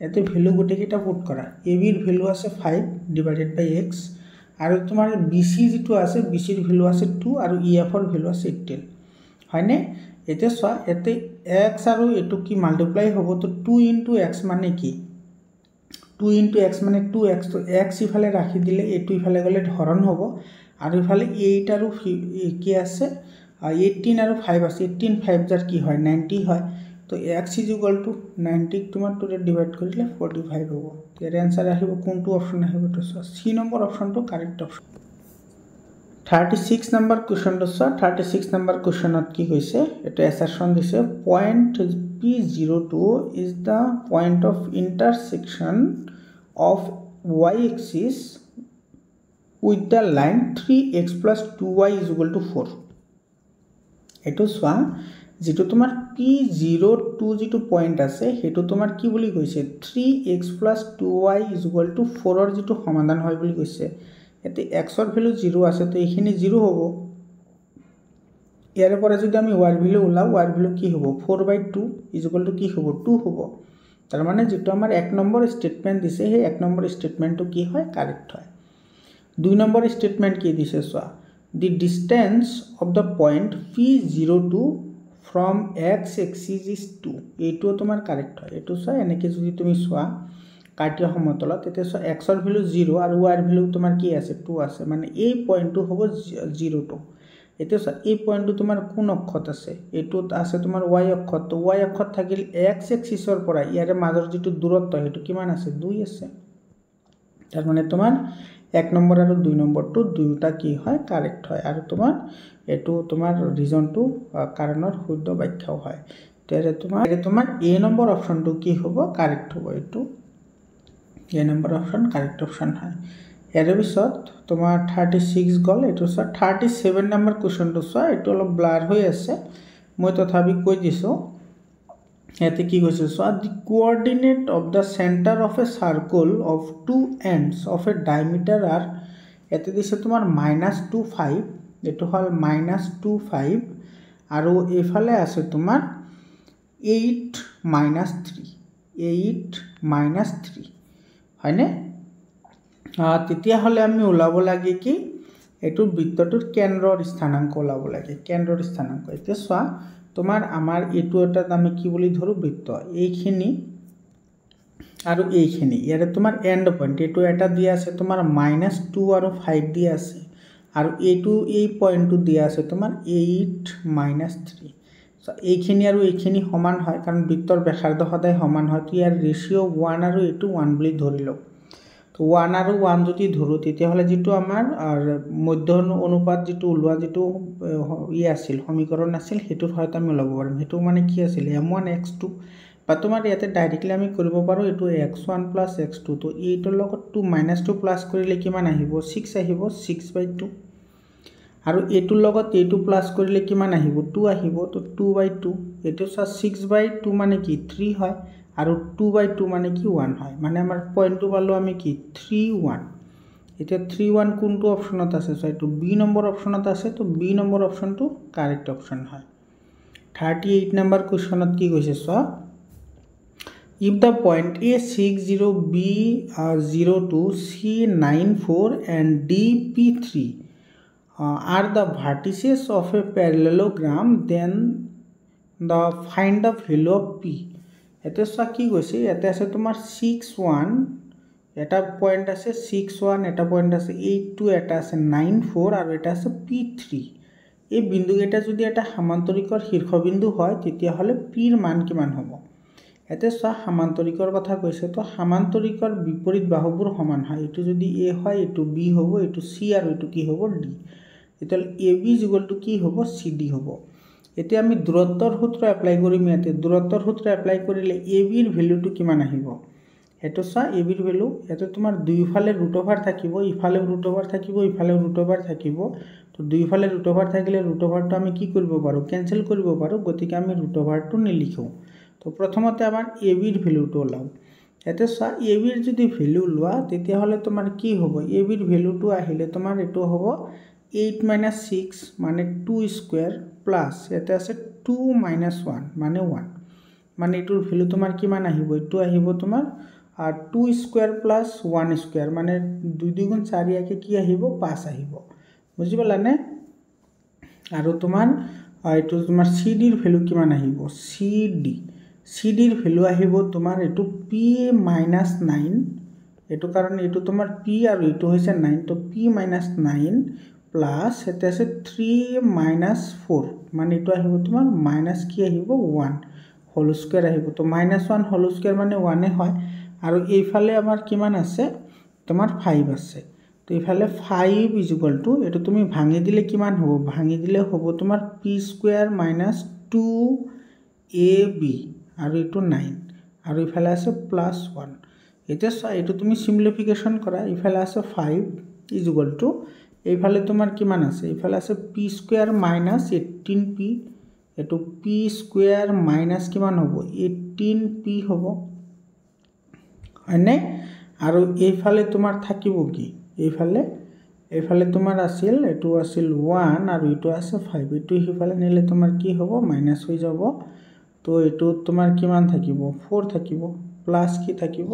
এতে ভ্যালু গোটে কেটা পুট কৰা এ বি ৰ ভ্যালু আছে 5 ডিভাইডেড বাই x আৰু তোমাৰ বি সি যেটো আছে বি সি ৰ ভ্যালু আছে 2 আৰু ই এফ ৰ ভ্যালু আছে 18 হয়নে এতে সোয়া এতে x আৰু এটো কি মাল্টিপ্লাই হ'ব তো 2 * x মানে কি 2 * x মানে 2x তো x ইফালে ৰাখি দিলে এটো ইফালে গলে হৰণ হ'ব আৰু ইফালে 8 আৰু কি আছে 18 আৰু 5 আছে 18 5 যাৰ কি হয় 90 হয় তো x = 90 তোমাৰ 2 ৰে ডিভাইড কৰিলে 45 হ'ব ইয়াৰ आंसर আহিব কোনটো অপচন আহিব তো সি নম্বৰ অপচনটো কাৰেক্ট অপচন 36 নম্বৰ কোৱেশ্চনটো 36 নম্বৰ কোৱেশ্চনত কি কৈছে এটা এসারশন দিছে point P02 is the point of intersection of y axis with the line 3x + 2y = 4 এটো সোয়া যেটো তোমাৰ P02 যেটো পয়েন্ট আছে হেটো তোমাৰ কি বুলি কৈছে 3x + 2y = 4 ৰ যেটো সমাধান হয় বুলি কৈছে এতে x ৰ ভ্যালু 0 আছে তো এখিনি 0 হ'ব ইয়াৰ পৰা যদি আমি y ৰ ভ্যালু উলাও y ৰ ভ্যালু কি হ'ব 4/2 = কি হ'ব 2 হ'ব তাৰ মানে যেটো আমাৰ 1 নম্বৰ স্টেটমেন্ট দিছে হে 1 নম্বৰ স্টেটমেন্টটো কি হয় কাৰেক্ট হয় 2 নম্বৰ স্টেটমেন্ট কি দিছে সোয়া the distance of the point P02 from x axis is 2 এইটো তোমাৰ কারেক্ট হয় এটো সোয়া এনেকে যদি তুমি সোয়া কাটিয়া সমতলত তেতে সোয়া x ৰ ভ্যালু 0 আৰু y ৰ ভ্যালু তোমাৰ কি আছে 2 আছে মানে এই পয়েন্টটো হ'ব 02 এতে সোয়া এই পয়েন্টটো তোমাৰ কোন অক্ষত আছে এটোত আছে তোমাৰ y অক্ষত তো y অক্ষত থাকিল x axisৰ পৰা ইয়াৰে মাজৰ যেটো দূৰত্ব হেতু কিমান আছে 2 আছে তাৰ মানে তোমাৰ 1 নম্বৰ আৰু 2 নম্বৰটো দুইটা কি হয় কাৰেক্ট হয় আৰু তোমাৰ এটো তোমাৰ ৰিজনটো কাৰণৰ শুদ্ধ ব্যাখ্যাও হয় তেৰে তোমাৰ এ নম্বৰ অপচনটো কি হ'ব কাৰেক্ট হ'ব এটো এ নম্বৰ অপচন কাৰেক্ট অপচন হয় এৰ পিছত তোমাৰ 36 গল এটো 37 নম্বৰ কোৱেশ্চনটো সোয়া এটো অলপ ব্লাৰ হৈ আছে মই তথাপি কৈ দিছো এতে কি কৈছে সোয়া the coordinate of the center of a circle of two ends of a diameter are এতে দিছে তোমাৰ -2 5 এটো হল -2 5 আৰু এফালে আছে তোমাৰ 8 3 হয়নে তেতিয়া হলে আমি উলাব লাগে কি এটো বৃত্তটোৰ কেন্দ্ৰৰ স্থানাঙ্ক উলাব লাগে কেন্দ্ৰৰ স্থানাঙ্ক এতিয়া সোয়া তোমাৰ আমাৰ এটো এটা আমি কি বুলি ধৰো বৃত্ত এইখিনি আৰু এইখিনি ইয়াৰে তোমাৰ এন্ড পয়েন্ট এটো এটা দিয়া আছে তোমাৰ -2 আৰু 5 দিয়া আছে আৰু এটো এই পয়েন্টটো দিয়া আছে তোমাৰ 8 3 সো এইখিনি আৰু এইখিনি সমান হয় কাৰণ বৃত্তৰ ব্যাসাৰ্ধ সদায় সমান হয় তো ইয়াৰ ৰেশিও 1 আৰু এটো 1 বুলি ধৰিলো তো 1 আৰু 1 যদি ধৰো তেতিয়া হলে যেটো আমাৰ মধ্য অনুপাত যেটো উলোৱা যেটো ই আছিল সমীকৰণ আছিল হেতুৰ হয়তো আমি লব পাৰিম হেতু মানে কি আছিল m1 x2 বা তোমাৰ ইয়াতে ডাইৰেক্টলি আমি কৰিব পাৰো এটো x1 + x2 তো এইটোৰ লগত 2 -2 প্লাস কৰিলে কিমান আহিব 6 আহিব 6/2 আৰু এটোৰ লগত এটো প্লাস কৰিলে কিমান আহিব 2 আহিব তো 2/2 এটো 6/2 মানে কি 3 হয় আৰু 2/2 মানে কি 1 হয় মানে আমাৰ পয়েন্টটো পালো আমি কি 3 1 এটা 3 1 কোনটো অপশনত আছে সো এটো বি নম্বৰ অপশনত আছে তো বি নম্বৰ অপশনটো কাৰেক্ট অপশন হয় 38 নম্বৰ কোৱেশ্চনত কি কৈছে so if the point A60, B02, C94 and DP3 are the vertices of a parallelogram, then find the value of P. এতিয়া চোৱা কি কৈছে, ইয়াতে আছে তোমাৰ 61, এটা পয়েন্ট আছে 61, এটা পয়েন্ট আছে 82, এটা আছে 94 আৰু এটা আছে P3। এই বিন্দুকেইটা যদি এটা সামান্তৰিকৰ শীৰ্ষবিন্দু হয় তেতিয়াহ'লে Pৰ মান কিমান হ'ব? এতিয়া চোৱা সামান্তৰিকৰ কথা কৈছে, তো সামান্তৰিকৰ বিপৰীত বাহুবোৰ সমান হয়। এইটো যদি A হয়, এইটো B হ'ব, এইটো C আৰু এইটো কি হ'ব? D। তেতিয়াহ'লে AB = কি হ'ব? CD হ'ব। এতিয়া আমি দূৰত্বৰ সূত্ৰ এপ্লাই কৰিম। ইয়াতে দূৰত্বৰ সূত্ৰ এপ্লাই কৰিলে ABৰ ভ্যালুটো কিমান আহিব? এটা চোৱা ABৰ ভ্যালু, ইয়াতে তোমাৰ দুইফালে √ওভাৰ থাকিব, ইফালে √ওভাৰ থাকিব, ইফালে √ওভাৰ থাকিব। তো দুইফালে √ওভাৰ থাকিলে √ওভাৰটো আমি কি কৰিব পাৰোঁ? কেনসেল কৰিব পাৰোঁ। গতিকে আমি √ওভাৰটো নিলিখো। তো প্ৰথমতে আমাৰ ABৰ ভ্যালুটো ওলাও। ইয়াতে চোৱা ABৰ যদি ভ্যালু লোৱা তেতিয়াহ'লে তোমাৰ কি হ'ব? ABৰ ভ্যালুটো আহিলে তোমাৰ এইটো হ'ব 8 - 6 মানে 2 স্কয়াৰ প্লাস এটা আছে 2 - 1 মানে 1, মানে এটোৰ ভ্যালু তোমাৰ কিমান আহিব? এটো আহিব তোমাৰ 2 স্কয়ার প্লাস 1 স্কয়ার মানে 2 2 গুণ 4 একে কি আহিব? 5 আহিব। বুজি পালানে? আৰু তোমাৰ এটো তোমাৰ CD ৰ ভ্যালু কিমান আহিব? CD ৰ ভ্যালু আহিব তোমাৰ এটো P - 9, এটো কাৰণ এটো তোমাৰ P আৰু এটো হৈছে 9, তো P - 9 প্লাস এটা আছে 3 - 4 মানে এটো আহিব তোমাৰ মাইনাস কি আহিব? 1 হোল স্কয়াৰ আহিব। তো -1 হোল স্কয়াৰ মানে 1 হয়। আৰু এইফালে আমাৰ কিমান আছে? তোমাৰ 5 আছে। তো এইফালে 5 = এটো তুমি ভাঙি দিলে কিমান হ'ব? ভাঙি দিলে হ'ব তোমাৰ P² - 2AB আৰু এটো 9 আৰু ইফালে আছে +1। এতিয়া চোৱা এটো তুমি সিম্পলিফিকেশন কৰা, ইফালে আছে 5 = এইফালে তোমাৰ কিমান আছে? এইফালে আছে P² - 18P, এটো P² - কিমান হ'ব? 18P হ'ব, হয়নে? আৰু এইফালে তোমাৰ থাকিব কি? এইফালে তোমাৰ আছিল, এটো আছিল 1 আৰু এটো আছে 5, এটো হিফালে নিলে তোমাৰ কি হ'ব? মাইনাস হৈ যাব। তো এটো তোমাৰ কিমান থাকিব? 4 থাকিব, প্লাস কি থাকিব?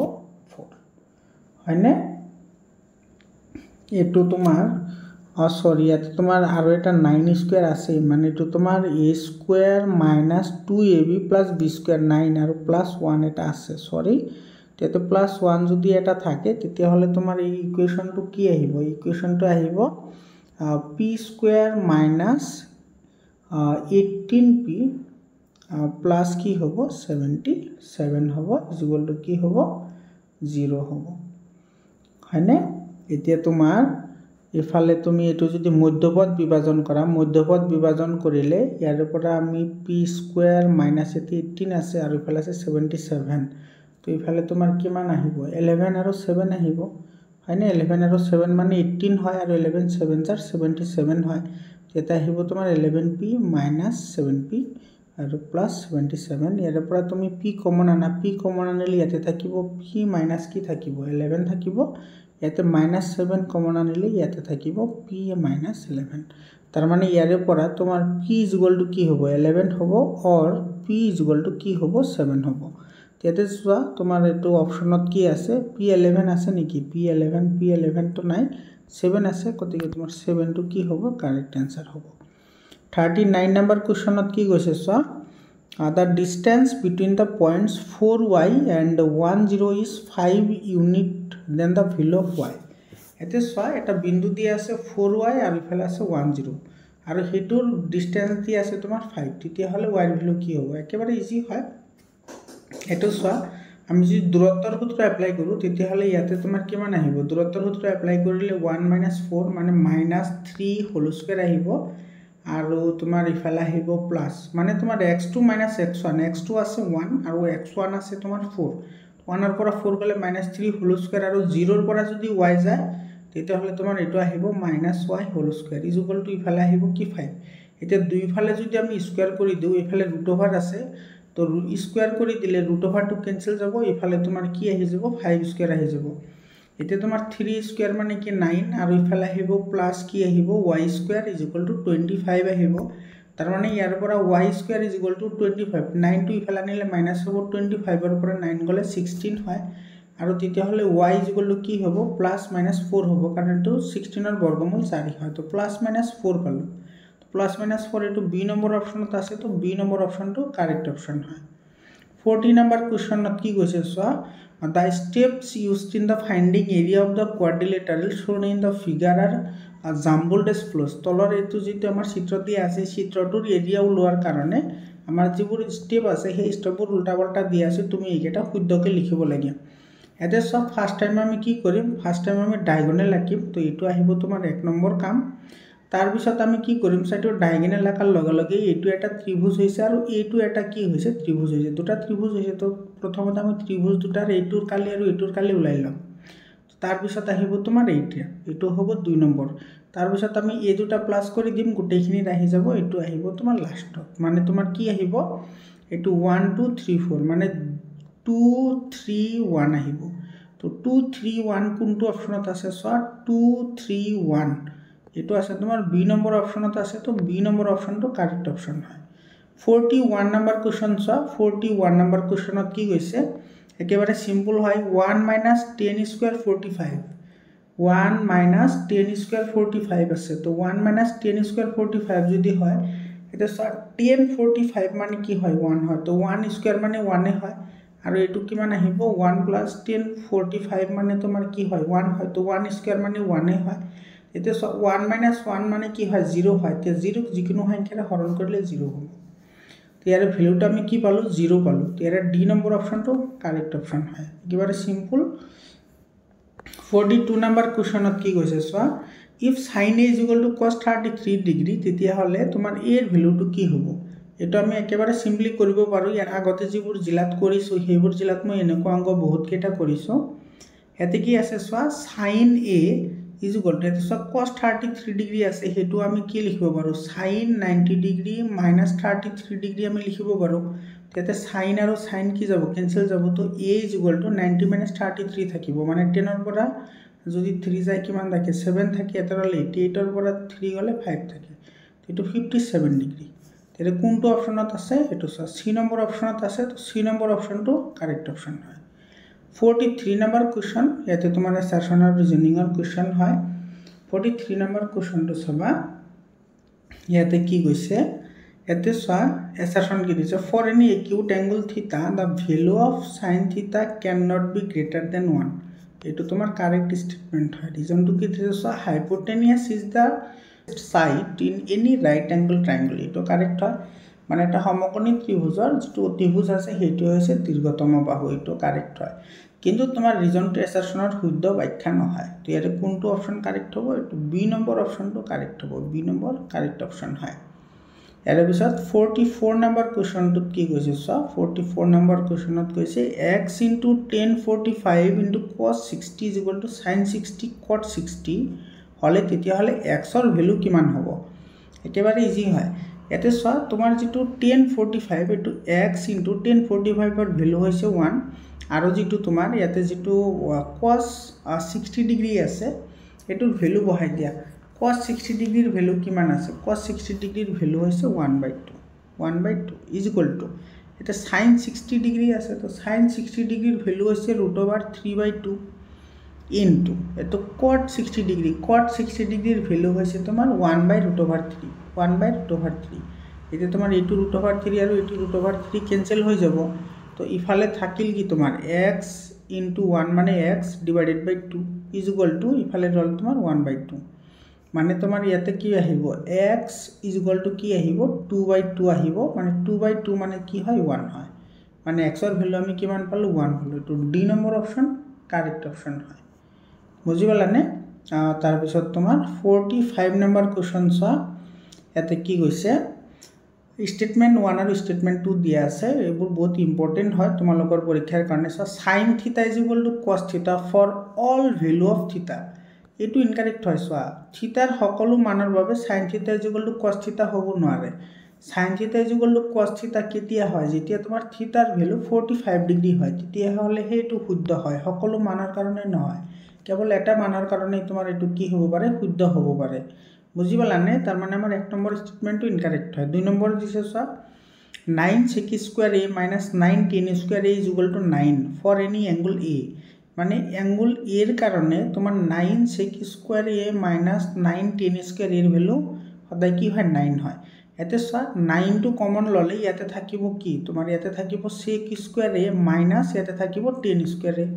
4, হয়নে? এটো তোমাৰ সৰি ইয়াতে তোমাৰ আৰু এটা 9 স্কয়াৰ আছে, মানে এটো তোমাৰ A² - 2AB + B² 9 আৰু +1 এটা আছে, সৰি তেতে +1 যদি এটা থাকে তেতিয়াহ'লে তোমাৰ এই ইকুয়েশনটো কি আহিব? ইকুয়েশনটো আহিব P² - 18P প্লাস কি হ'ব? 77 হ'ব, = কি হ'ব? 0 হ'ব, হয়নে? এতিয়া তোমাৰ ইফালে তুমি এটো যদি মধ্যপদ বিভাজন কৰা, মধ্যপদ বিভাজন কৰিলে ইয়াৰ পৰা আমি P² - 18 আছে আৰু ইফালে আছে 77, তো ইফালে তোমাৰ কিমান আহিব? 11 আৰু 7 আহিব, হয়নে? 11 আৰু 7 মানে 18 হয় আৰু 11 7 * 77 হয়। এটা আহিব তোমাৰ 11P - 7P আৰু +77। ইয়াৰ পৰা তুমি P কমন আনা, P কমন আনিলে ইয়াতে থাকিব P - কি থাকিব? 11 থাকিব। ইয়াতে -7 কমন আনিলে ইয়াতে থাকিব P - 11। তাৰ মানে ইয়াৰে পৰা তোমাৰ P = কি হ'ব? 11 হ'ব, অৰ P = কি হ'ব? 7 হ'ব। ইয়াতে চোৱা তোমাৰ এটো অপশনত কি আছে? P11 আছে নেকি? P11 তো নাই, 7 আছে, গতিকে তোমাৰ 7 টো কি হ'ব? কাৰেক্ট आंसर হ'ব। 39 নম্বৰ কোৱেশ্চনত কি কৈছে চোৱা, the distance between the points 4y and 10 is 5 unit, then the value of y। এতে চোৱা এটা বিন্দু দিয়া আছে 4y আৰু ইফালে আছে 10 আৰু হেতুৰ ডিসটেন্স দি আছে তোমাৰ 5, তেতিয়াহ'লে y ৰ ভ্যালু কি হ'ব? একেবাৰে ইজি হয়। এটো চোৱা আমি যদি দূৰত্বৰ সূত্ৰ এপ্লাই কৰো তেতিয়াহ'লে ইয়াতে তোমাৰ কিমান আহিব? দূৰত্বৰ সূত্ৰ এপ্লাই কৰিলে 1 - 4 মানে -3 হোল স্কয়াৰ আহিব আৰু তোমাৰ ইফালে আহিব প্লাস, মানে তোমাৰ x2 - x1, x2 আছে 1 আৰু x1 আছে তোমাৰ 4, 1 ৰ পৰা 4 গলে -3 হোল স্কয়াৰ আৰু 0 ৰ পৰা যদি y যায় তেতিয়াহ'লে তোমাৰ এটো আহিব -y হোল স্কয়ার = ইফালে আহিব কি 5। এতিয়া দুইফালে যদি আমি স্কয়ার কৰি দিও, ইফালে √ওভাৰ আছে, তো স্কয়াৰ কৰি দিলে √ওভাৰটো কেনসেল যাব, ইফালে তোমাৰ কি আহি যাব? 5 স্কয়াৰ আহি যাব। এতিয়া তোমাৰ 3 স্কয়াৰ মানে কি 9 আৰু ইফালে আহিব প্লাস কি আহিব? y² = 25 আহিব। तार माने यार पर y square is equal to 25 9 टू इफाले आनिले माइनास हो 25 पर 9 गले 16 হয় और तेतिया हले y इज इक्वल टू की होबो प्लस माइनास 4 होबो कारण तो 16 ৰ বৰ্গমূল 4 হয় তো প্लस माइनास 4 পালো তো प्लस माइनास 4 এটো বি নম্বৰ অপচনত আছে তো বি নম্বৰ অপচনটো কারেক্ট অপচন হয় 40 number question কি কৈছে সোয়া the steps used in the finding area of the quadrilateral shown in the figure are jumbled as follows তলৰ এটো যেটো আমাৰ চিত্ৰ দিয়া আছে চিত্ৰটোৰ এৰিয়া উলোৱাৰ কাৰণে আমাৰ যিবোৰ স্টেপ আছে সেই স্টেপবোৰ উল্টা পাল্টা দিয়া আছে তুমি এইকেটা শুদ্ধকৈ লিখিব লাগে এতে সব ফার্স্ট টাইম আমি কি কৰিম ফাৰ্স্ট টাইম আমি ডায়াগোনাল আঁকিম তো এটো আহিব তোমাৰ 1 নম্বৰ কাম तार पिছত আমি কি কৰিম সাইটো ডায়াগোনাল আঁকাৰ লগে লগে এটো এটা ত্ৰিভুজ হৈছে আৰু এটো এটা কি হৈছে ত্ৰিভুজ হৈছে দুটা ত্ৰিভুজ হৈছে তো প্ৰথমতে আমি ত্ৰিভুজ দুটাৰ এটোৰ কালি আৰু এটোৰ কালি উলাই লম तार पिছত আহিব তোমাৰ এইটা এটো হ'ব 2 নম্বৰ तार पिছত আমি এই দুটা প্লাস কৰি দিম গুটেখিনি ৰাহি যাব এটো আহিব তোমাৰ লাস্টত মানে তোমাৰ কি আহিব এটো 1 2 3 4 মানে 2 3 1 আহিব তো 2 3 1 কোনটো অপচনত আছে সো 2 3 1 এটো আছে তোমার বি নম্বৰ অপচনত আছে তো বি নম্বৰ অপচনটো কাৰেক্ট অপচন হয় 41 নম্বৰ কোশ্চন সো 41 নম্বৰ কোশ্চনত কি গৈছে একেবারে সিম্পল হয় 1 - 10 স্কয়ার 45 1 - 10 স্কয়ার 45 আছে তো 1 - 10 স্কয়ার 45 যদি হয় এটা সো 10 45 মানে কি হয় 1 হয় তো 1 স্কয়ার মানে 1 এ হয় আৰু এটো কি মান আহিব 1 + 10 45 মানে তোমাৰ কি হয় 1 হয় তো 1 স্কয়ার মানে 1 এ হয় এতে 1 - 1 মানে কি হয় 0 হয় তে 0 যিকোনো সংখ্যাৰে হৰণ কৰিলে 0 হ'ব তো ইয়াৰ ভ্যালুটা আমি কি পালো 0 পালো তো ইয়াৰ ডি নম্বৰ অপচনটো কাৰেক্ট অপচন হয় একেবাৰে সিম্পল 42 নম্বৰ কোশ্চনত কি কৈছে so if sin a = cos 33 degree তেতিয়া হলে তোমাৰ a এৰ ভ্যালুটো কি হ'ব এটো আমি একেবাৰে সিম্পলি কৰিব পাৰো ইয়াৰ আগতে যিবোৰ জিলাত কৰিছো সেইবোৰ জিলাত মই এনেকুৱা অংক বহুত কেটা কৰিছো এতে কি আছে সোয়া sin a is equal to cos 33 degree আছে হেতু আমি কি লিখিব পাৰো sin 90 degree minus 33 degree আমি লিখিব পাৰো তেতে sin আৰু sin কি যাব ক্যান্সেল যাব তো a is equal to 90 minus 33 থাকিব মানে 10 ৰ পৰা যদি 3 যায় কিমান থাকে 7 থাকে এতৰলে 88 ৰ পৰা 3 গলে 5 থাকে এটো 57 ডিগ্ৰী তেতে কোনটো অপচনত আছে এটো সি নম্বৰ অপচনত আছে তো সি নম্বৰ অপচনটো কাৰেক্ট অপচন হয় 43 number question ইয়াতে তোমাৰ assertion আৰু reasoning ৰ question হয় 43 number question তো সবা ইয়াতে কি কৈছে ইয়াতে সা assertion কি দিছে for any acute angle theta the value of sin theta cannot be greater than 1 এটো তোমাৰ কারেক্ট স্টেটমেন্ট হয় রিজনটো কি দিছে সা hypotenuse is the side in any right angle triangle এটো কারেক্ট হয় মানে এটা সমকোণী ত্ৰিভুজৰ যেটো অতিভুজ আছে হেতু হৈছে দীৰ্ঘতম বাহু এটো কাৰেক্ট হয় কিন্তু তোমাৰ ৰিজনটো এসাৰশনৰ শুদ্ধ ব্যাখ্যা নহয় তো ইয়াৰ কোনটো অপচন কাৰেক্ট হ'ব এটো বি নম্বৰ অপচনটো কাৰেক্ট হ'ব বি নম্বৰ কাৰেক্ট অপচন হয় ইয়াৰ পিছত 44 নম্বৰ কোশ্চনটো কি কৈছে সো 44 নম্বৰ কোশ্চনত কৈছে x * 1045 * cos 60 = sin 60 cot 60 হলে তেতিয়া হলে x ৰ ভ্যালু কিমান হ'ব একেবাৰে ইজি হয় এতে সো তোমাৰ যেটো 1045 এটো x * 1045 ৰ ভ্যালু হৈছে 1 আৰু যেটো তোমাৰ ইয়াতে যেটো cos 60 ডিগ্ৰী আছে এটোৰ ভ্যালু বহাই দিয়া cos 60 ডিগ্ৰীৰ ভ্যালু কিমান আছে cos 60 ডিগ্ৰীৰ ভ্যালু হৈছে 1/2 ইজ ইকুয়াল টু এটা sin 60 ডিগ্ৰী আছে তো sin 60 ডিগ্ৰীৰ ভ্যালু হৈছে √3/2 ইনটু এটো cot 60 ডিগ্ৰীৰ ভ্যালু হৈছে তোমাৰ 1/√3 এটা তোমাৰ এটো √3 আৰু এটো √3 ক্যান্সেল হৈ যাব তো ইফালে থাকিল কি তোমাৰ x * 1 মানে x / 2 ইজ ইকুয়াল টু ইফালে ৰল তোমাৰ 1/2 মানে তোমাৰ ইয়াতে কি আহিব x ইজ ইকুয়াল টু কি আহিব 2/2 আহিব মানে 2/2 মানে কি হয় 1 হয় মানে x ৰ ভ্যালু আমি কিমান পালো 1 পালো তো D number option correct option হয় বুজিবালানে তাৰ পিছত তোমাৰ 45 নম্বৰ কোশ্চন সা ইয়াতে কি কৈছে স্টেটমেন্ট 1 আৰু স্টেটমেন্ট 2 দিয়া আছে এবোৰ বহুত ইম্পৰ্টেন্ট হয় তোমালোকৰ পৰীক্ষাৰ কাৰণে sin θ = cos θ for all value of θ এটো ইনকারেক্ট হয় সোয়া থিতাৰ সকলো মানৰ বাবে sin θ = cos θ হ'ব নোৱাৰে sin θ = cos θ কেতিয়া হয় যেতিয়া তোমাৰ থিতাৰ ভ্যালু 45 ডিগ্ৰী হয় তেতিয়া হলে হেতু শুদ্ধ হয় সকলো মানৰ কাৰণে নহয় কেৱল এটা মানৰ কাৰণে তোমাৰ এটো কি হ'ব পাৰে শুদ্ধ হ'ব পাৰে বুঝি পালানে তার মানে আমার 1 নম্বর স্টেটমেন্টটো ইনকারেক্ট হয় 2 নম্বর দিছে সা 9 sec square a minus 9 tan square a is equal to 9 for any angle a মানে অ্যাঙ্গেল a এর কারণে তোমার 9 sec square a minus 9 tan square a এর ভ্যালু সদায় কি হয় 9 হয় এতে সা 9 টু কমন ললে ইয়াতে থাকিব কি তোমার ইয়াতে থাকিব sec square a minus ইয়াতে থাকিব tan square a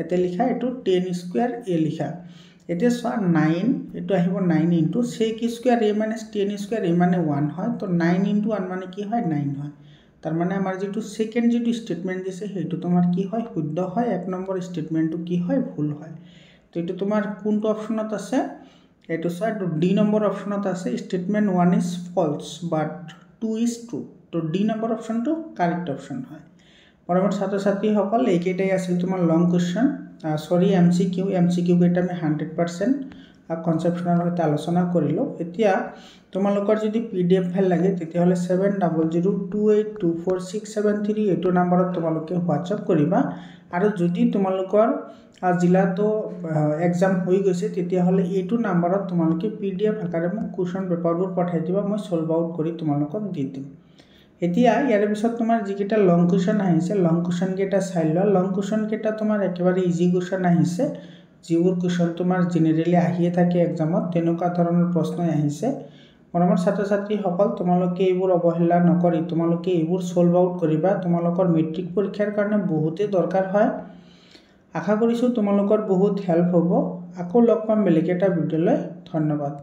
এতে লিখা এটো tan square a লিখা এতে সা 9 এটো আহিব 9 into sec square a minus tan square a মানে 1 হয় তো 9 into 1 মানে কি হয় 9 হয় তার মানে আমার যেটো সেকেন্ড যেটো স্টেটমেন্ট দিছে হেতু তোমার কি হয় শুদ্ধ হয় 1 নম্বর স্টেটমেন্টটো কি হয় ভুল হয় তো এটো তোমার কোনটো অপশনত আছে এটো সা ডি নম্বর অপশনত আছে statement 1 is false but 2 is true তো ডি নম্বর অপশনটো কারেক্ট অপশন হয় পরবর্তী ছাত্রছাত্রী সকল এইকেইটাই আছিল তোমার লং কোশ্চেন সরি এমসিকিউ কেইটা আমি 100% কনসেপশনাল হতে আলোচনা কৰিলো এতিয়া তোমালোকৰ যদি পিডিএফ ফাইল লাগে তেতিয়া হলে 7002824673 এটো নম্বৰত তোমালোকে হোৱাটসঅ্যাপ কৰিবা আৰু যদি তোমালোকৰ জিলাটো এক্সাম হৈ গৈছে তেতিয়া হলে এটো নম্বৰত তোমালোকে পিডিএফ আকাৰে মোক কোশ্চন পেপাৰবোৰ পঠাই দিবা মই সলভ আউট কৰি তোমালোকক দি দিম এতিয়া ইয়াৰ পিছত তোমাৰ যিকেইটা লং কোশ্চন আহিছে লং কোশ্চন কেইটা চাই লোৱা লং কোশ্চন কেইটা তোমাৰ একেবাৰে ইজি কোশ্চন আহিছে যিবোৰ কোশ্চন তোমাৰ জেনাৰেলি আহিয়ে থাকে এক্সামত তেনেকুৱা ধৰণৰ প্ৰশ্ন আহিছে পৰমৰ ছাত্ৰছাত্ৰী সকল তোমালোকে এইবোৰ অৱহেলা নকৰি তোমালোকে এইবোৰ সলভ আউট কৰিবা তোমালোকৰ মেট্ৰিক পৰীক্ষাৰ কাৰণে বহুতে দৰকাৰ হয় আশা কৰিছো তোমালোকৰ বহুত হেল্প হ'ব আকৌ লগ পাম বেলেগ এটা ভিডিঅ'লৈ ধন্যবাদ